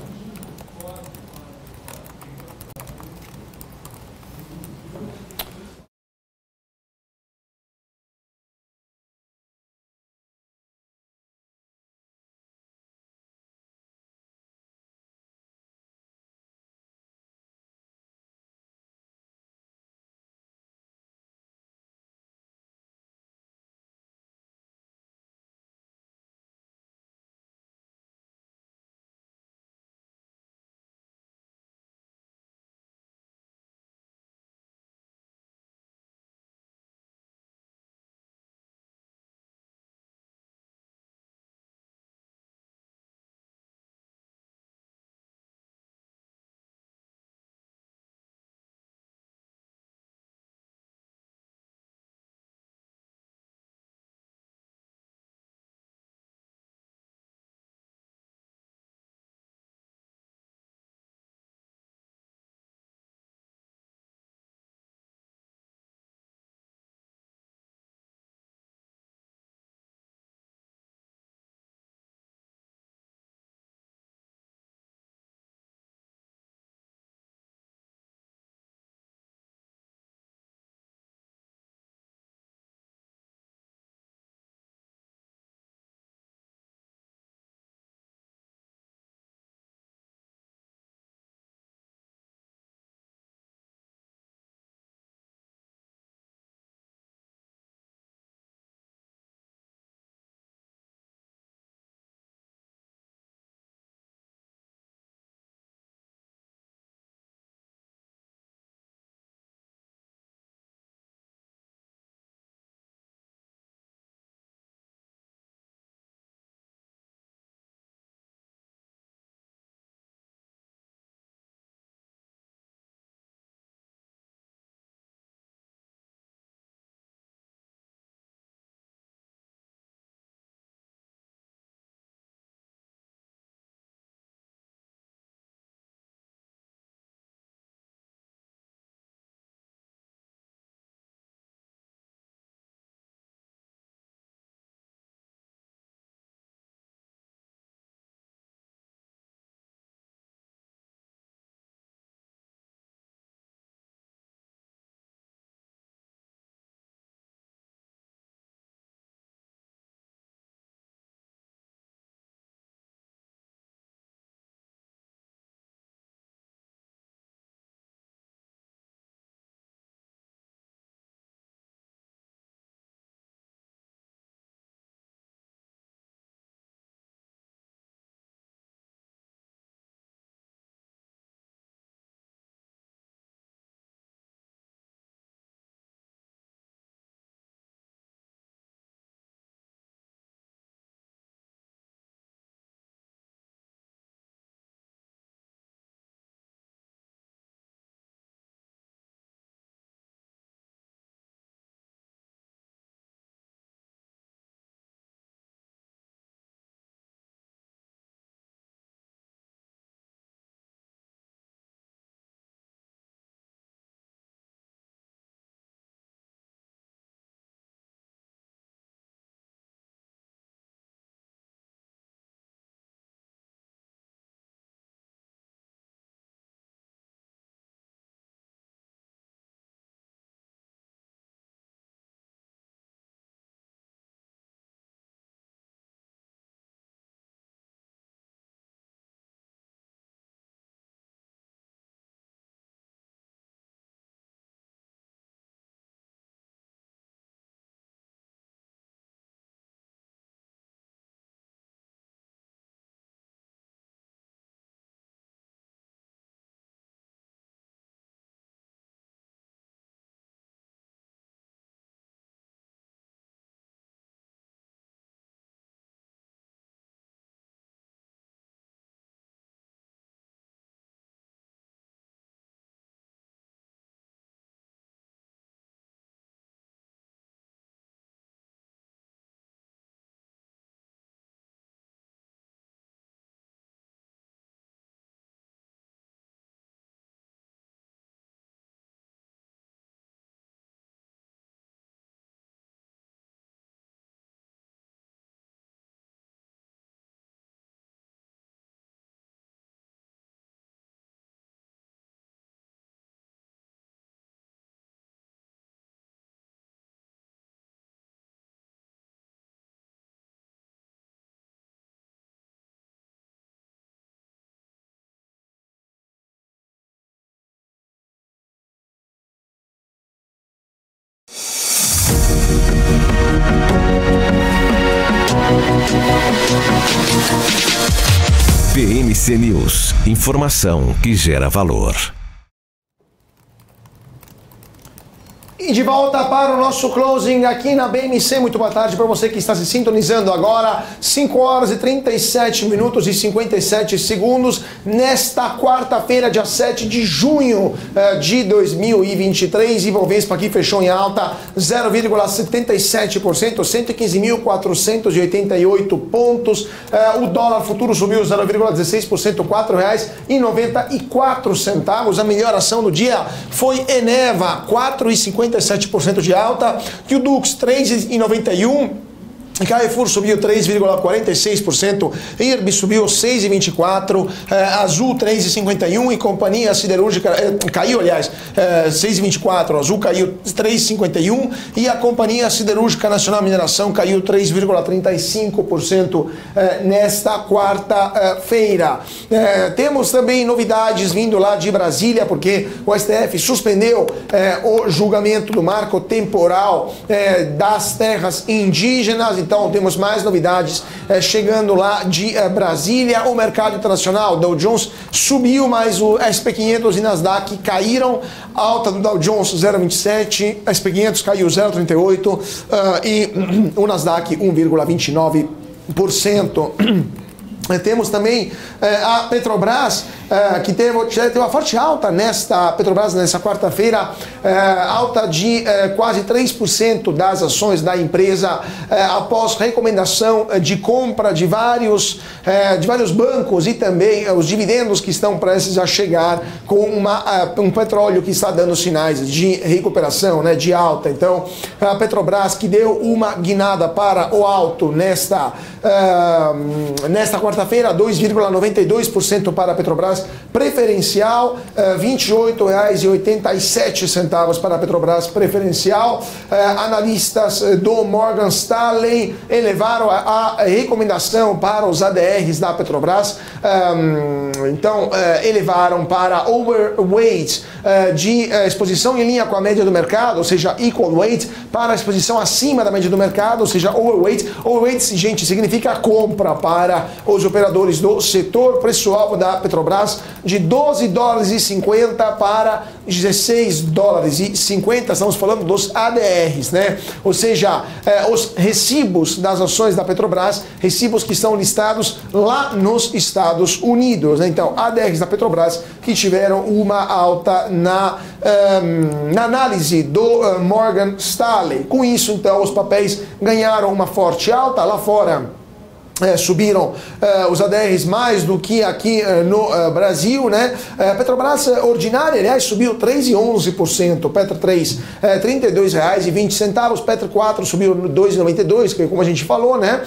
BMC News, informação que gera valor. E de volta para o nosso closing aqui na BMC. Muito boa tarde para você que está se sintonizando agora. 5 horas e 37 minutos e 57 segundos. Nesta quarta-feira, dia 7 de junho de 2023. Ibovespa aqui fechou em alta 0,77%, 115.488 pontos. O dólar futuro subiu 0,16%, R$4,94. A melhor ação do dia foi Eneva, 4,57% de alta, que o Dux 3,91%, Carrefour subiu 3,46%, IRB subiu 6,24%, Azul 3,51% e Companhia Siderúrgica caiu, aliás, 6,24%, Azul caiu 3,51% e a Companhia Siderúrgica Nacional Mineração caiu 3,35% nesta quarta-feira. Temos também novidades vindo lá de Brasília, porque o STF suspendeu o julgamento do marco temporal das terras indígenas. Então temos mais novidades chegando lá de Brasília. O mercado internacional, Dow Jones subiu, mas o SP500 e Nasdaq caíram. Alta do Dow Jones 0,27, SP500 caiu 0,38 e o Nasdaq 1,29%. Temos também a Petrobras, que teve uma forte alta nesta quarta-feira, alta de quase 3% das ações da empresa, após recomendação de compra de vários bancos e também os dividendos que estão prestes a chegar com um petróleo que está dando sinais de recuperação, né, de alta. Então, a Petrobras, que deu uma guinada para o alto nesta quarta-feira, 2,92% para a Petrobras preferencial, R$ 28,87 para a Petrobras preferencial. Analistas do Morgan Stanley elevaram a recomendação para os ADRs da Petrobras, então elevaram para overweight, de exposição em linha com a média do mercado, ou seja, equal weight, para a exposição acima da média do mercado, ou seja, overweight. Overweight, gente, significa compra para os operadores do setor. Preço-alvo da Petrobras de $12,50 para $16,50. Estamos falando dos ADRs, né? Ou seja, os recibos das ações da Petrobras, recibos que estão listados lá nos Estados Unidos, né? Então, ADRs da Petrobras que tiveram uma alta na análise do Morgan Stanley. Com isso, então, os papéis ganharam uma forte alta lá fora. Subiram os ADRs mais do que aqui no Brasil, né? Petrobras ordinária, aliás, subiu 3,11%, Petro 3, R$ 32,20, Petro 4 subiu 2,92, que como a gente falou, né?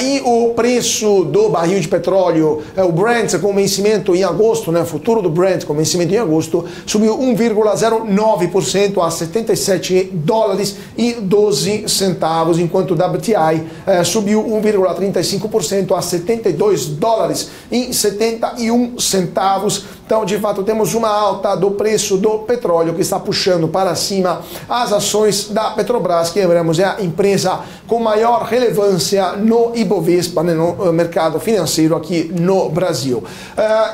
E o preço do barril de petróleo, o Brent com vencimento em agosto, né? Futuro do Brent com vencimento em agosto, subiu 1,09% a $77,12, enquanto o WTI subiu 1,35% a $72,71. Então, de fato, temos uma alta do preço do petróleo que está puxando para cima as ações da Petrobras, que, lembramos, é a empresa com maior relevância no Ibovespa, né, no mercado financeiro aqui no Brasil.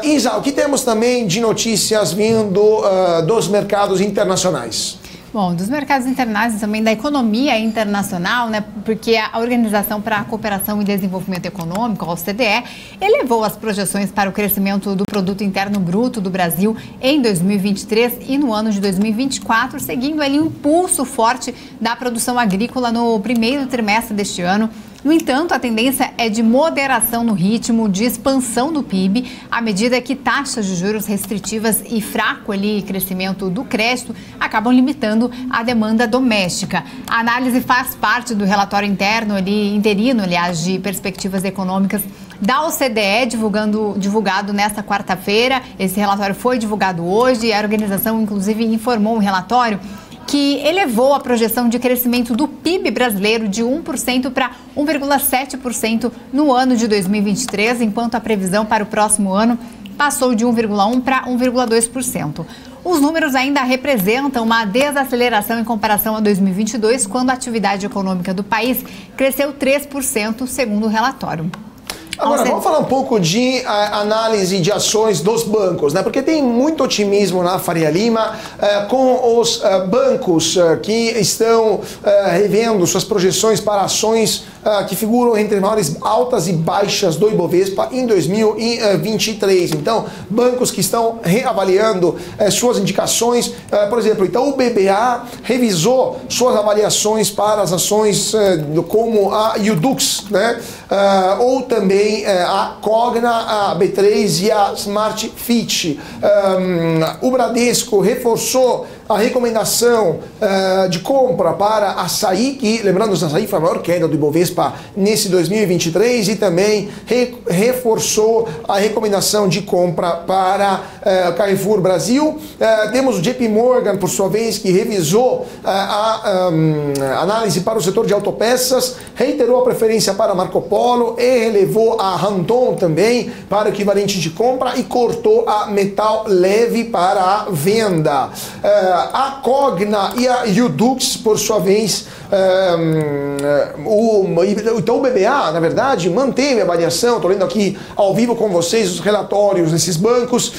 Isa, o que temos também de notícias vindo dos mercados internacionais? Bom, dos mercados internacionais e também da economia internacional, né? Porque a Organização para a Cooperação e Desenvolvimento Econômico, a OCDE, elevou as projeções para o crescimento do Produto Interno Bruto do Brasil em 2023 e no ano de 2024, seguindo ali um impulso forte da produção agrícola no primeiro trimestre deste ano. No entanto, a tendência é de moderação no ritmo de expansão do PIB, à medida que taxas de juros restritivas e fraco crescimento do crédito acabam limitando a demanda doméstica. A análise faz parte do relatório interino, de perspectivas econômicas da OCDE, divulgado nesta quarta-feira. Esse relatório foi divulgado hoje e a organização, inclusive, informou um relatório que elevou a projeção de crescimento do PIB brasileiro de 1% para 1,7% no ano de 2023, enquanto a previsão para o próximo ano passou de 1,1% para 1,2%. Os números ainda representam uma desaceleração em comparação a 2022, quando a atividade econômica do país cresceu 3%, segundo o relatório. Agora, vamos falar um pouco de análise de ações dos bancos, né? Porque tem muito otimismo na Faria Lima com os bancos que estão revendo suas projeções para ações que figuram entre maiores altas e baixas do Ibovespa em 2023. Então, bancos que estão reavaliando suas indicações, por exemplo, então o BBA revisou suas avaliações para as ações como a Yudux, né? Ou também a Cogna, a B3 e a Smart Fit. O Bradesco reforçou a recomendação de compra para Assaí, que, lembrando, o Assaí foi a maior queda do Ibovespa nesse 2023, e também reforçou a recomendação de compra para Carrefour Brasil. Temos o JP Morgan, por sua vez, que revisou a análise para o setor de autopeças, reiterou a preferência para Marco Polo e relevou a Randon também para o equivalente de compra e cortou a Metal Leve para a venda. A Cogna e a Yudux, por sua vez, então o BBA, na verdade, manteve a avaliação. Estou lendo aqui ao vivo com vocês os relatórios desses bancos.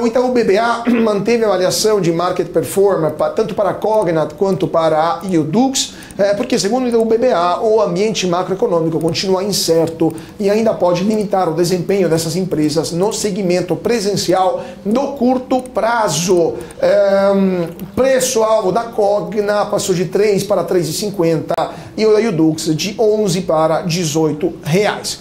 Então o BBA manteve a avaliação de market performance tanto para a Cogna quanto para a Yudux, porque, segundo o BBA, o ambiente macroeconômico continua incerto e ainda pode limitar o desempenho dessas empresas no segmento presencial no curto prazo. Preço-alvo da Cogna passou de 3 para 3,50 e o da Yudux de 11 para 18 reais.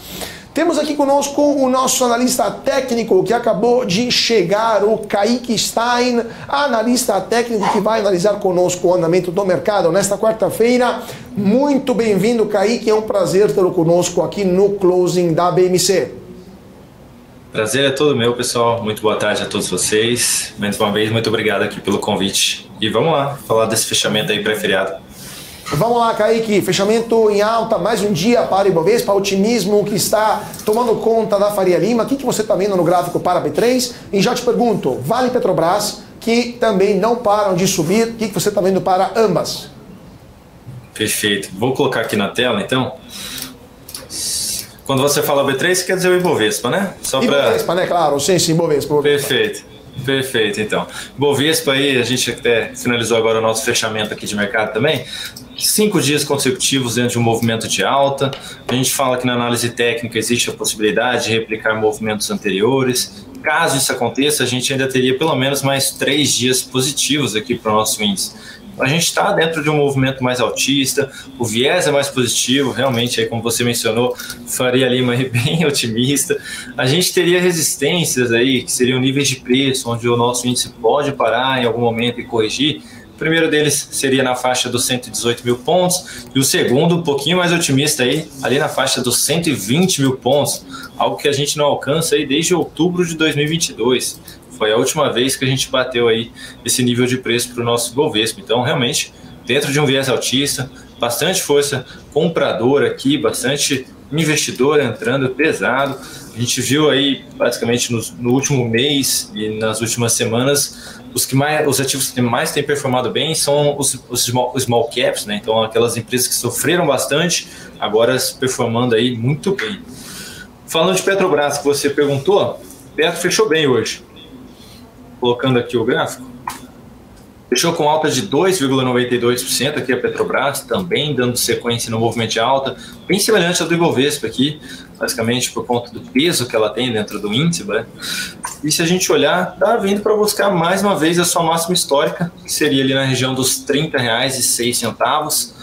Temos aqui conosco o nosso analista técnico que acabou de chegar, o Kaique Stein, analista técnico que vai analisar conosco o andamento do mercado nesta quarta-feira. Muito bem-vindo, Kaique, é um prazer tê-lo conosco aqui no Closing da BMC. Prazer é todo meu, pessoal. Muito boa tarde a todos vocês. Mais uma vez, muito obrigado aqui pelo convite. E vamos lá, falar desse fechamento aí pré-feriado. Vamos lá, Kaique, fechamento em alta, mais um dia para o Ibovespa, otimismo que está tomando conta da Faria Lima. O que você está vendo no gráfico para a B3? E já te pergunto, Vale e Petrobras, que também não param de subir, o que você está vendo para ambas? Perfeito. Vou colocar aqui na tela, então. Quando você fala B3, quer dizer o Ibovespa, né? Ibovespa, né? Claro, sim, Ibovespa. Perfeito, então. Ibovespa aí, a gente até finalizou agora o nosso fechamento aqui de mercado também. 5 dias consecutivos dentro de um movimento de alta. A gente fala que na análise técnica existe a possibilidade de replicar movimentos anteriores. Caso isso aconteça, a gente ainda teria pelo menos mais 3 dias positivos aqui para o nosso índice. A gente está dentro de um movimento mais altista, o viés é mais positivo, realmente, aí, como você mencionou, Faria Lima é bem otimista. A gente teria resistências aí, que seriam níveis de preço, onde o nosso índice pode parar em algum momento e corrigir. O primeiro deles seria na faixa dos 118 mil pontos, e o segundo, um pouquinho mais otimista, aí, ali na faixa dos 120 mil pontos, algo que a gente não alcança aí desde outubro de 2022. Foi a última vez que a gente bateu aí esse nível de preço para o nosso Ibovespa. Então, realmente, dentro de um viés altista, bastante força compradora aqui, bastante investidor entrando pesado. A gente viu aí, basicamente, no último mês e nas últimas semanas, os ativos que mais têm performado bem são os small caps, né? Então, aquelas empresas que sofreram bastante, agora performando aí muito bem. Falando de Petrobras, que você perguntou, Petro fechou bem hoje. Colocando aqui o gráfico, fechou com alta de 2,92% aqui a Petrobras, também dando sequência no movimento de alta, bem semelhante ao do Ibovespa aqui, basicamente por conta do peso que ela tem dentro do índice, né? E se a gente olhar, está vindo para buscar mais uma vez a sua máxima histórica, que seria ali na região dos R$ 30,06,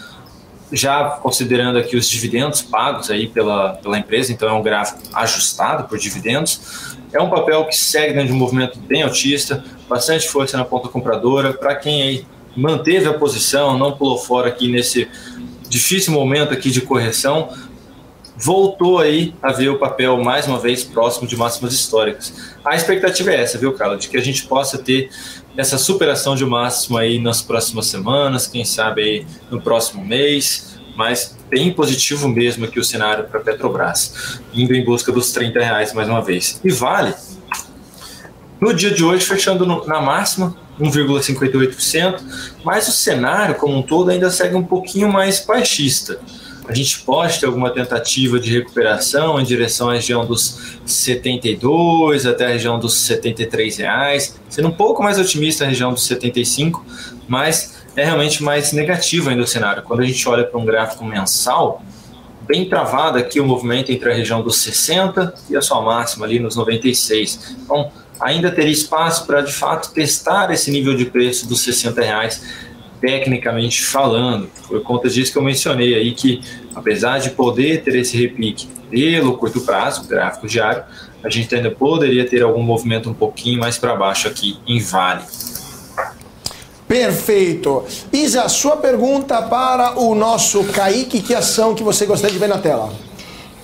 já considerando aqui os dividendos pagos aí pela empresa, então é um gráfico ajustado por dividendos. É um papel que segue dentro de um movimento bem altista, bastante força na ponta compradora. Para quem aí manteve a posição, não pulou fora aqui nesse difícil momento aqui de correção, voltou aí a ver o papel mais uma vez próximo de máximas históricas. A expectativa é essa, viu, Carla? De que a gente possa ter essa superação de máximo aí nas próximas semanas, quem sabe aí no próximo mês, mas bem positivo mesmo aqui o cenário para a Petrobras, indo em busca dos R$ 30 mais uma vez. E Vale, No dia de hoje, fechando na máxima, 1,58%, mas o cenário como um todo ainda segue um pouquinho mais baixista. A gente pode ter alguma tentativa de recuperação em direção à região dos 72 até a região dos 73 reais, sendo um pouco mais otimista a região dos 75, mas é realmente mais negativo ainda o cenário. Quando a gente olha para um gráfico mensal, bem travado aqui o movimento entre a região dos 60 e a sua máxima ali nos 96. Então, ainda teria espaço para, de fato, testar esse nível de preço dos 60 reais, tecnicamente falando. Por conta disso que eu mencionei aí que, apesar de poder ter esse repique pelo curto prazo, gráfico diário, a gente ainda poderia ter algum movimento um pouquinho mais para baixo aqui em Vale. Perfeito. Isa, sua pergunta para o nosso Kaique, que ação que você gostaria de ver na tela?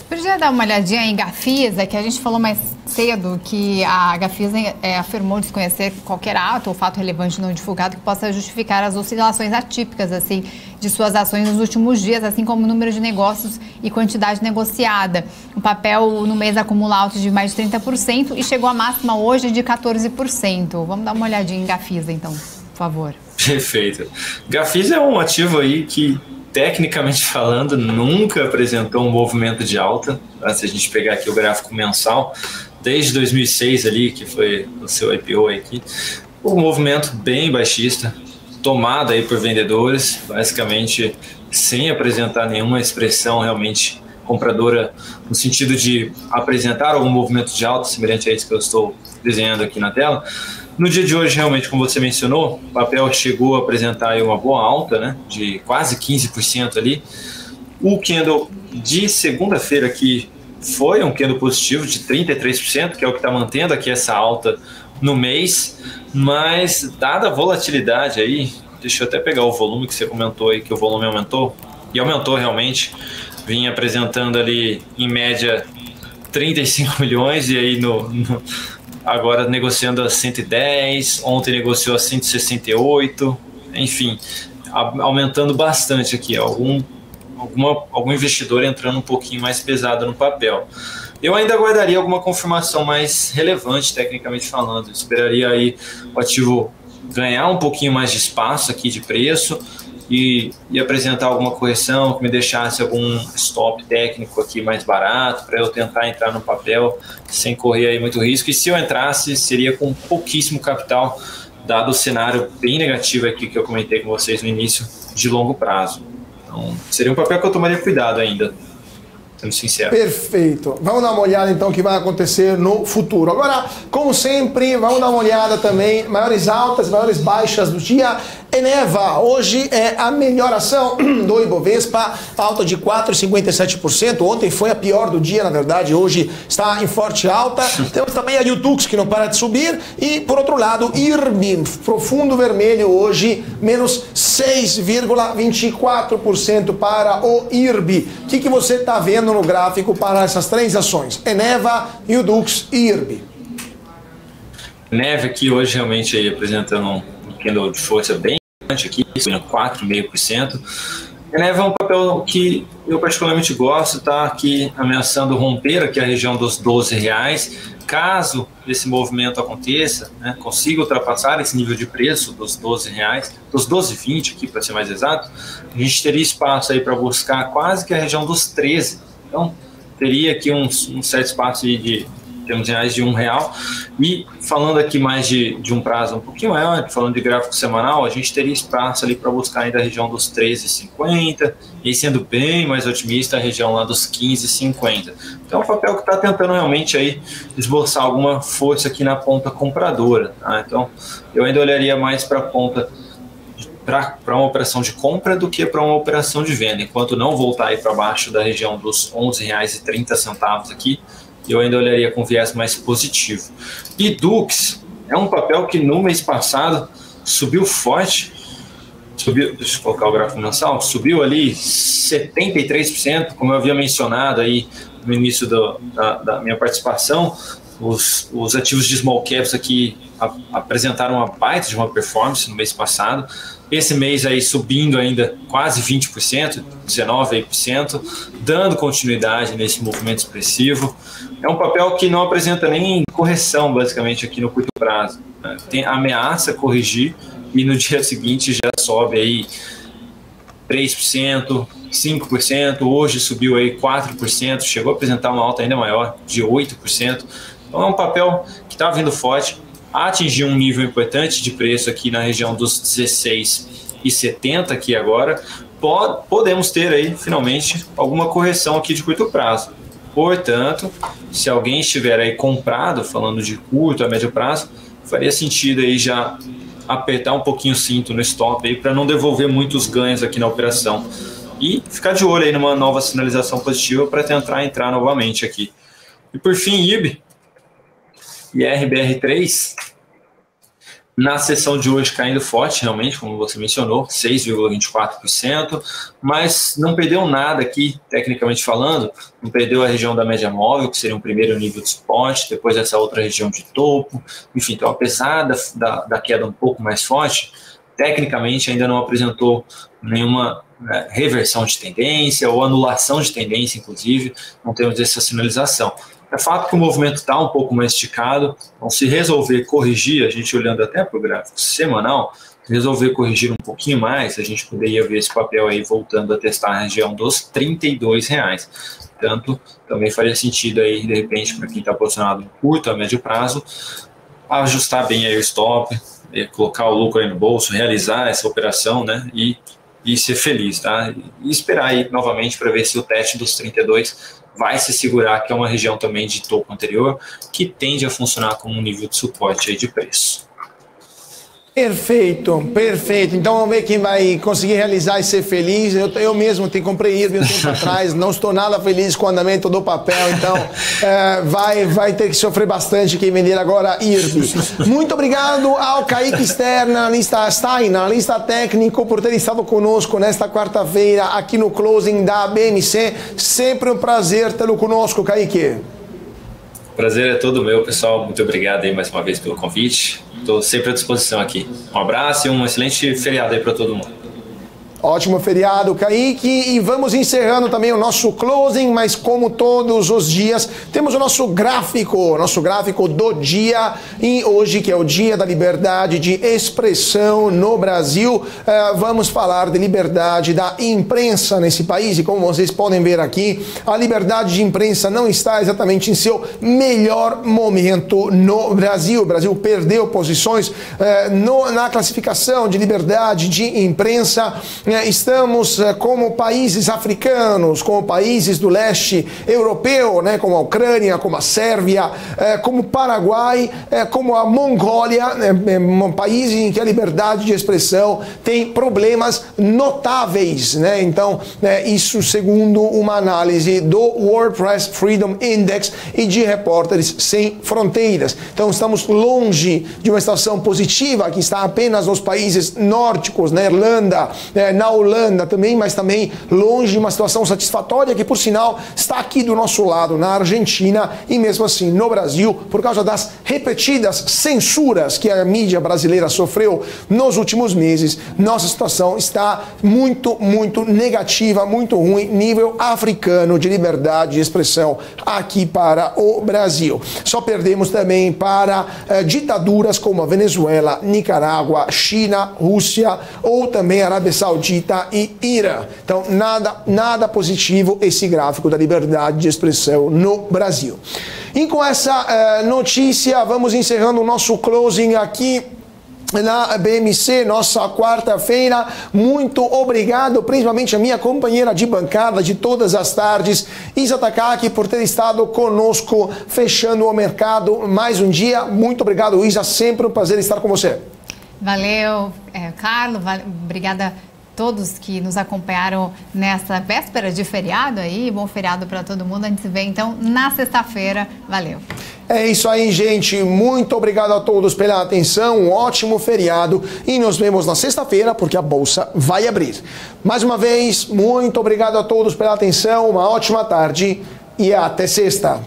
Podia dar uma olhadinha em Gafisa, que a gente falou mais cedo que a Gafisa afirmou desconhecer qualquer ato ou fato relevante não divulgado que possa justificar as oscilações atípicas assim, de suas ações nos últimos dias, assim como o número de negócios e quantidade negociada. O papel no mês acumula alto de mais de 30% e chegou à máxima hoje de 14%. Vamos dar uma olhadinha em Gafisa, então, por favor. Perfeito. Gafisa é um ativo aí que, tecnicamente falando, nunca apresentou um movimento de alta. Se a gente pegar aqui o gráfico mensal, desde 2006 ali, que foi o seu IPO aqui, um movimento bem baixista, tomado aí por vendedores, basicamente sem apresentar nenhuma expressão realmente compradora, no sentido de apresentar algum movimento de alta, semelhante a isso que eu estou desenhando aqui na tela. No dia de hoje, realmente, como você mencionou, o papel chegou a apresentar aí uma boa alta, né, de quase 15% ali. O candle de segunda-feira aqui foi um candle positivo de 33%, que é o que está mantendo aqui essa alta no mês, mas dada a volatilidade aí, deixa eu até pegar o volume que você comentou aí, que o volume aumentou, e aumentou realmente, vinha apresentando ali em média 35 milhões, e aí agora negociando a 110, ontem negociou a 168, enfim, aumentando bastante aqui, algum investidor entrando um pouquinho mais pesado no papel. Eu ainda aguardaria alguma confirmação mais relevante, tecnicamente falando. Eu esperaria aí o ativo ganhar um pouquinho mais de espaço aqui de preço e apresentar alguma correção que me deixasse algum stop técnico aqui mais barato para eu tentar entrar no papel sem correr aí muito risco. E se eu entrasse, seria com pouquíssimo capital, dado o cenário bem negativo aqui que eu comentei com vocês no início, de longo prazo. Então, seria um papel que eu tomaria cuidado ainda, sendo sincero. Perfeito. Vamos dar uma olhada então o que vai acontecer no futuro. Agora, como sempre, vamos dar uma olhada também, maiores altas, maiores baixas do dia. Eneva, hoje é a melhor ação do Ibovespa, alta de 4,57%. Ontem foi a pior do dia, na verdade, hoje está em forte alta. Temos também a Yutux, que não para de subir. E, por outro lado, IRB, profundo vermelho hoje, menos 6,24% para o IRB. O que você está vendo no gráfico para essas três ações? Eneva, Yutux e IRB. Eneva aqui hoje realmente aí apresentando um candle de força bem grande aqui, 4,5%. Eneva é um papel que eu particularmente gosto, tá aqui ameaçando romper aqui a região dos 12 reais. Caso esse movimento aconteça, né, consiga ultrapassar esse nível de preço dos 12 reais, dos 12,20 aqui para ser mais exato, a gente teria espaço aí para buscar quase que a região dos 13. Então, teria aqui um certo espaço aí de termos reais de R$1. E falando aqui mais de um prazo um pouquinho maior, falando de gráfico semanal, a gente teria espaço ali para buscar ainda a região dos 13,50 e, sendo bem mais otimista, a região lá dos 15,50. Então é um papel que está tentando realmente aí esboçar alguma força aqui na ponta compradora, tá? Então eu ainda olharia mais para a ponta para uma operação de compra do que para uma operação de venda, enquanto não voltar aí para baixo da região dos R$11,30 aqui, eu ainda olharia com viés mais positivo. E Dux é um papel que no mês passado subiu forte, deixa eu colocar o gráfico mensal, subiu ali 73%, como eu havia mencionado aí no início da minha participação. Os ativos de small caps aqui apresentaram uma baita de uma performance no mês passado. Esse mês aí subindo ainda quase 20%, 19%, dando continuidade nesse movimento expressivo. É um papel que não apresenta nem correção, basicamente, aqui no curto prazo. Tem ameaça corrigir e no dia seguinte já sobe aí 3%, 5%, hoje subiu aí 4%, chegou a apresentar uma alta ainda maior, de 8%. Então é um papel que está vindo forte, atingiu um nível importante de preço aqui na região dos 16,70 aqui agora. Podemos ter aí, finalmente, alguma correção aqui de curto prazo. Portanto, se alguém estiver aí comprado, falando de curto a médio prazo, faria sentido aí já apertar um pouquinho o cinto no stop aí para não devolver muitos ganhos aqui na operação. E ficar de olho aí numa nova sinalização positiva para tentar entrar novamente aqui. E por fim, IB e RBR3, na sessão de hoje caindo forte, realmente, como você mencionou, 6,24%, mas não perdeu nada aqui, tecnicamente falando, não perdeu a região da média móvel, que seria um primeiro nível de suporte, depois essa outra região de topo, enfim, então apesar da queda um pouco mais forte, tecnicamente ainda não apresentou nenhuma reversão de tendência ou anulação de tendência, inclusive, não temos essa sinalização. É fato que o movimento está um pouco mais esticado, então se resolver corrigir, a gente olhando até para o gráfico semanal, se resolver corrigir um pouquinho mais, a gente poderia ver esse papel aí voltando a testar a região dos R$32. Portanto, também faria sentido aí, de repente, para quem está posicionado no curto, a médio prazo, ajustar bem aí o stop, colocar o lucro aí no bolso, realizar essa operação, né, e ser feliz, tá? E esperar aí novamente para ver se o teste dos 32 vai se segurar, que é uma região também de topo anterior, que tende a funcionar como um nível de suporte aí de preço. Perfeito, perfeito. Então vamos ver quem vai conseguir realizar e ser feliz. Eu mesmo comprei IRB um tempo atrás, não estou nada feliz com o andamento do papel, então vai ter que sofrer bastante quem vender agora IRB. Muito obrigado ao Kaique Stein, analista técnico, por ter estado conosco nesta quarta-feira aqui no Closing da BMC. Sempre um prazer tê-lo conosco, Kaique. Prazer é todo meu, pessoal. Muito obrigado aí mais uma vez pelo convite. Estou sempre à disposição aqui. Um abraço e um excelente feriado aí para todo mundo. Ótimo feriado, Kaique. E vamos encerrando também o nosso closing, mas como todos os dias, temos o nosso gráfico do dia. E hoje, que é o Dia da Liberdade de Expressão no Brasil, vamos falar de liberdade da imprensa nesse país. E como vocês podem ver aqui, a liberdade de imprensa não está exatamente em seu melhor momento no Brasil. O Brasil perdeu posições na classificação de liberdade de imprensa. Estamos como países africanos, como países do leste europeu, né, como a Ucrânia, como a Sérvia, como o Paraguai, como a Mongólia, países em que a liberdade de expressão tem problemas notáveis, né? Então, isso segundo uma análise do World Press Freedom Index e de Repórteres Sem Fronteiras. Então, estamos longe de uma situação positiva que está apenas nos países nórdicos, na Irlanda, na Holanda também, mas também longe de uma situação satisfatória que, por sinal, está aqui do nosso lado, na Argentina e mesmo assim no Brasil, por causa das repetidas censuras que a mídia brasileira sofreu nos últimos meses. Nossa situação está muito, muito negativa, muito ruim, nível africano de liberdade de expressão aqui para o Brasil. Só perdemos também para ditaduras como a Venezuela, Nicarágua, China, Rússia ou também Arábia Saudita e Irã. Então, nada positivo esse gráfico da liberdade de expressão no Brasil. E com essa notícia, vamos encerrando o nosso closing aqui na BMC, nossa quarta-feira. Muito obrigado, principalmente a minha companheira de bancada de todas as tardes, Isa Takaki, por ter estado conosco, fechando o mercado mais um dia. Muito obrigado, Isa, sempre um prazer estar com você. Valeu, Carlos, obrigada todos que nos acompanharam nessa véspera de feriado aí, bom feriado para todo mundo. A gente se vê então na sexta-feira. Valeu. É isso aí, gente. Muito obrigado a todos pela atenção. Um ótimo feriado e nos vemos na sexta-feira porque a bolsa vai abrir. Mais uma vez, muito obrigado a todos pela atenção. Uma ótima tarde e até sexta.